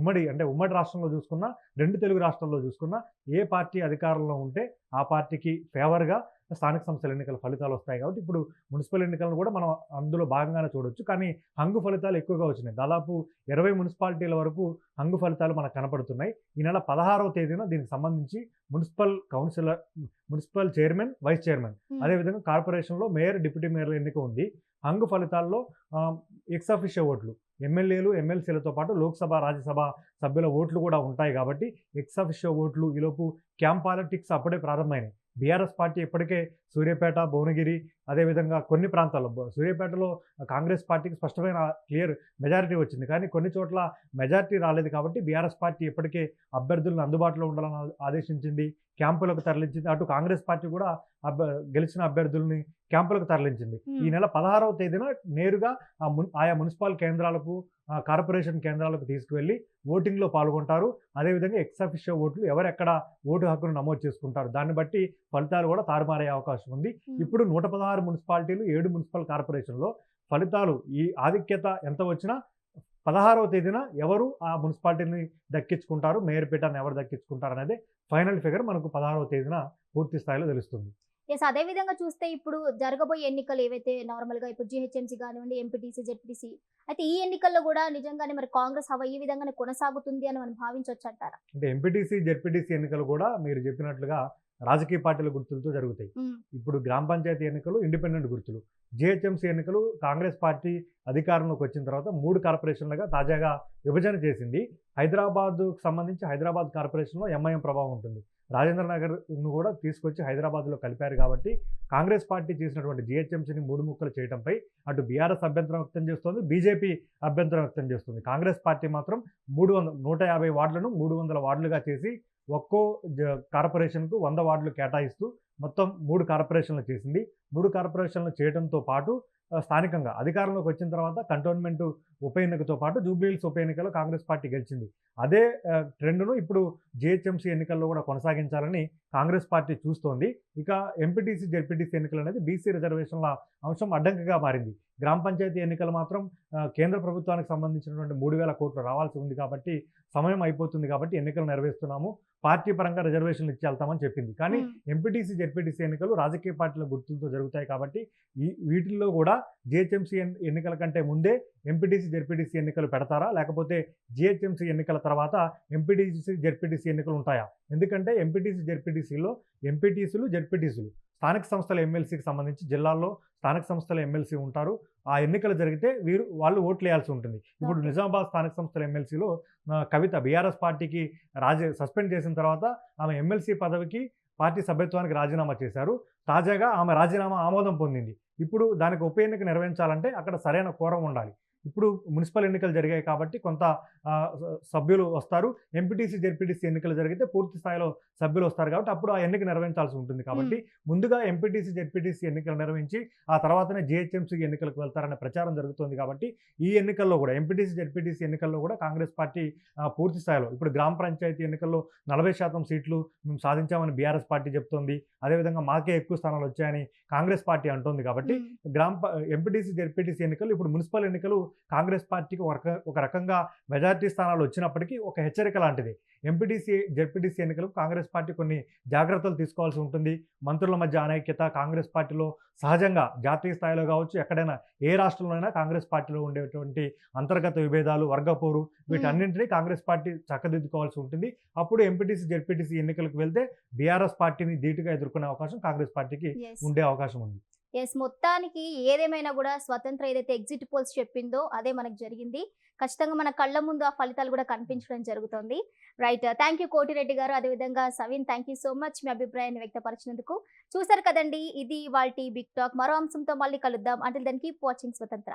ఉమ్మడి రాష్ట్రంలో చూసుకున్నా, 2 తెలుగు రాష్ట్రాల్లో చూసుకున్నా ఏ పార్టీ అధికారంలో ఉంటే ఆ పార్టీకి ఫేవర్గా స్థానిక సంస్థల ఎన్నికల ఫలితాలు వస్తాయి. కాబట్టి ఇప్పుడు మున్సిపల్ ఎన్నికలను కూడా మనం అందులో భాగంగానే చూడొచ్చు. కానీ హంగు ఫలితాలు ఎక్కువగా వచ్చినాయి. దాదాపు 20 మున్సిపాలిటీల వరకు హంగు ఫలితాలు మనకు కనపడుతున్నాయి. ఈ నెల 16వ తేదీన దీనికి సంబంధించి మున్సిపల్ చైర్మన్, వైస్ చైర్మన్, అదేవిధంగా కార్పొరేషన్లో మేయర్, డిప్యూటీ మేయర్ల ఎన్నిక ఉంది. హంగు ఫలితాల్లో ఎక్స్ అఫిషియో ఓట్లు, ఎమ్మెల్యేలు, ఎమ్మెల్సీలతో పాటు లోక్సభ, రాజ్యసభ సభ్యుల ఓట్లు కూడా ఉంటాయి. కాబట్టి ఎక్స్ అఫిషియో ఓట్లు, ఈలోపు క్యాంప్ పాలిటిక్స్ అప్పుడే ప్రారంభమైనాయి. బీఆర్ఎస్ పార్టీ ఇప్పటికే సూర్యాపేట, భువనగిరి, అదేవిధంగా కొన్ని ప్రాంతాల్లో సూర్యాపేటలో కాంగ్రెస్ పార్టీకి స్పష్టమైన క్లియర్ మెజారిటీ వచ్చింది. కానీ కొన్ని చోట్ల మెజారిటీ రాలేదు కాబట్టి బీఆర్ఎస్ పార్టీ ఇప్పటికే అభ్యర్థులను అందుబాటులో ఉండాలని ఆదేశించింది. క్యాంపులకు తరలించింది. అటు కాంగ్రెస్ పార్టీ కూడా గెలిచిన అభ్యర్థుల్ని క్యాంపులకు తరలించింది. ఈ నెల 16వ తేదీన నేరుగా ఆయా మున్సిపల్ కేంద్రాలకు, కార్పొరేషన్ కేంద్రాలకు తీసుకువెళ్ళి ఓటింగ్లో పాల్గొంటారు. అదేవిధంగా ఎక్స్ అఫిషియో ఓట్లు ఎవరెక్కడ ఓటు హక్కును నమోదు చేసుకుంటారు. దాన్ని బట్టి ఫలితాలు కూడా తారుమారయ్యే అవకాశం ఉంది. ఇప్పుడు 116 మున్సిపాలిటీలు, 7 మున్సిపల్ కార్పొరేషన్లో ఫలితాలు ఈ ఆధిక్యత ఎంత వచ్చినా 16వ తేదీన ఎవరు ఆ మున్సిపాలిటీని దక్కించుకుంటారు, మేయర్ పీఠాన్ని ఎవరు దక్కించుకుంటారు అనేది ఫైనల్ ఫిగర్ మనకు 16వ తేదీన పూర్తి స్థాయిలో తెలుస్తుంది. ఎస్, అదే విధంగా చూస్తే ఇప్పుడు జరగబోయే ఎన్నికలు ఏవైతే నార్మల్గా ఇప్పుడు జిహెచ్ఎంసీ కానివ్వండి, ఎంపీటీసీ, జెడ్పీటీసీ, అయితే ఈ ఎన్నికల్లో కూడా నిజంగానే మరి కాంగ్రెస్ హవా ఈ విధంగానే కొనసాగుతుంది అని మనం భావించవచ్చు అంటారా? అంటే ఎంపీటీసీ, జెడ్పీటీసీ ఎన్నికలు కూడా మీరు చెప్పినట్లుగా రాజకీయ పార్టీల గుర్తులతో జరుగుతాయి. ఇప్పుడు గ్రామ పంచాయతీ ఎన్నికలు ఇండిపెండెంట్ గుర్తులు, జిహెచ్ఎంసీ ఎన్నికలు కాంగ్రెస్ పార్టీ అధికారంలోకి వచ్చిన తర్వాత 3 కార్పొరేషన్లుగా తాజాగా విభజన చేసింది. హైదరాబాద్కు సంబంధించి హైదరాబాద్ కార్పొరేషన్లో ఎంఐఎం ప్రభావం ఉంటుంది. రాజేంద్ర నగర్ను కూడా తీసుకొచ్చి హైదరాబాద్లో కలిపారు కాబట్టి కాంగ్రెస్ పార్టీ చేసినటువంటి జిహెచ్ఎంసీని 3 ముక్కలు చేయడంపై అటు బీఆర్ఎస్ అభ్యంతరం వ్యక్తం చేస్తోంది, బీజేపీ అభ్యంతరం వ్యక్తం చేస్తుంది. కాంగ్రెస్ పార్టీ మాత్రం 150 వార్డులను 300 వార్డులుగా చేసి ఒక్కో కార్పొరేషన్కు 100 వార్డులు కేటాయిస్తూ మొత్తం 3 కార్పొరేషన్లు చేసింది. 3 కార్పొరేషన్లు చేయడంతో పాటు స్థానికంగా అధికారంలోకి వచ్చిన తర్వాత కంటోన్మెంట్ ఉప ఎన్నికతో పాటు జూబ్లీహిల్స్ ఉప ఎన్నికలో కాంగ్రెస్ పార్టీ గెలిచింది. అదే ట్రెండ్ను ఇప్పుడు జిహెచ్ఎంసీ ఎన్నికల్లో కూడా కొనసాగించాలని కాంగ్రెస్ పార్టీ చూస్తోంది. ఇక ఎంపీటీసీ, జెడ్పీటీసీ ఎన్నికలు అనేది బీసీ రిజర్వేషన్ల అంశం అడ్డంకిగా మారింది. గ్రామ పంచాయతీ ఎన్నికలు మాత్రం కేంద్ర ప్రభుత్వానికి సంబంధించినటువంటి 3,000 కోట్లు రావాల్సి ఉంది కాబట్టి సమయం అయిపోతుంది కాబట్టి ఎన్నికలు నెరవేరుస్తున్నాము, పార్టీ పరంగా రిజర్వేషన్లు ఇచ్చి వెళ్తామని చెప్పింది. కానీ ఎంపీటీసీ, జెడ్పీటీసీ ఎన్నికలు రాజకీయ పార్టీల గుర్తులతో జరుగుతాయి కాబట్టి వీటిల్లో కూడా జిహెచ్ఎంసీ ఎన్నికల కంటే ముందే ఎంపీటీసీ, జెడ్పీటీసీ ఎన్నికలు పెడతారా, లేకపోతే జిహెచ్ఎంసీ ఎన్నికల తర్వాత ఎంపీటీసీ, జెడ్పీటీసీ ఎన్నికలు ఉంటాయా? ఎందుకంటే ఎంపీటీసీ, జెడ్పీటీసీలో ఎంపీటీసీలు, జెడ్పీటీసీలు స్థానిక సంస్థల ఎమ్మెల్సీకి సంబంధించి జిల్లాల్లో స్థానిక సంస్థల ఎమ్మెల్సీ ఉంటారు. ఆ ఎన్నికలు జరిగితే వాళ్ళు ఓట్లు వేయాల్సి ఉంటుంది. ఇప్పుడు నిజామాబాద్ స్థానిక సంస్థల ఎమ్మెల్సీలో కవిత బీఆర్ఎస్ పార్టీకి సస్పెండ్ చేసిన తర్వాత ఆమె ఎమ్మెల్సీ పదవికి, పార్టీ సభ్యత్వానికి రాజీనామా చేశారు. తాజాగా ఆమె రాజీనామా ఆమోదం పొందింది. ఇప్పుడు దానికి ఉప ఎన్నిక నిర్వహించాలంటే అక్కడ సరైన కోరం ఉండాలి. ఇప్పుడు మున్సిపల్ ఎన్నికలు జరిగాయి కాబట్టి కొంత సభ్యులు వస్తారు. ఎంపీటీసీ, జెడ్పీటీసీ ఎన్నికలు జరిగితే పూర్తి స్థాయిలో సభ్యులు వస్తారు కాబట్టి అప్పుడు ఆ ఎన్నిక నిర్వహించాల్సి ఉంటుంది. కాబట్టి ముందుగా ఎంపీటీసీ, జెడ్పీటీసీ ఎన్నికలు నిర్వహించి ఆ తర్వాతనే జిహెచ్ఎంసీ ఎన్నికలకు వెళ్తారనే ప్రచారం జరుగుతుంది. కాబట్టి ఈ ఎన్నికల్లో కూడా ఎంపీటీసీ, జెడ్పీటీసీ ఎన్నికల్లో కూడా కాంగ్రెస్ పార్టీ పూర్తి స్థాయిలో ఇప్పుడు గ్రామ పంచాయతీ ఎన్నికల్లో 40% సీట్లు మేము సాధించామని బీఆర్ఎస్ పార్టీ చెప్తోంది. అదేవిధంగా మాకే ఎక్కువ స్థానాలు వచ్చాయని కాంగ్రెస్ పార్టీ అంటోంది. కాబట్టి ఎంపీటీసీ, జెడ్పీటీసీ ఎన్నికలు ఇప్పుడు మున్సిపల్ ఎన్నికలు కాంగ్రెస్ పార్టీకి ఒక రకంగా మెజారిటీ స్థానాలు వచ్చినప్పటికీ ఒక హెచ్చరిక లాంటిది. ఎంపీటీసీ, జెడ్పీటీసీ ఎన్నికలకు కాంగ్రెస్ పార్టీ కొన్ని జాగ్రత్తలు తీసుకోవాల్సి ఉంటుంది. మంత్రుల మధ్య అనైక్యత కాంగ్రెస్ పార్టీలో సహజంగా జాతీయ స్థాయిలో కావచ్చు, ఎక్కడైనా ఏ రాష్ట్రంలోనైనా కాంగ్రెస్ పార్టీలో ఉండేటువంటి అంతర్గత విభేదాలు, వర్గపోరు, వీటన్నింటినీ కాంగ్రెస్ పార్టీ చక్కదిద్దుకోవాల్సి ఉంటుంది. అప్పుడు ఎంపీటీసీ, జెడ్పీటీసీ ఎన్నికలకు వెళ్తే బీఆర్ఎస్ పార్టీని ధీటుగా ఎదుర్కొనే అవకాశం కాంగ్రెస్ పార్టీకి ఉండే అవకాశం ఉంది. ఎస్, మొత్తానికి ఏదేమైనా కూడా స్వతంత్ర ఏదైతే ఎగ్జిట్ పోల్స్ చెప్పిందో అదే మనకు జరిగింది. ఖచ్చితంగా మన కళ్ళ ముందు ఆ ఫలితాలు కూడా కనిపించడం జరుగుతుంది. రైట్, థ్యాంక్ యూ కోటిరెడ్డి గారు, అదేవిధంగా సవిన్, థ్యాంక్ యూ సో మచ్ మీ అభిప్రాయాన్ని వ్యక్తపరిచినందుకు. చూసారు కదండి, ఇది ఇవాల్టి బిగ్ టాక్. మరో అంశంతో మళ్ళీ కలుద్దాం. అంటిల్ దెన్ కీప్ వాచింగ్ స్వతంత్ర.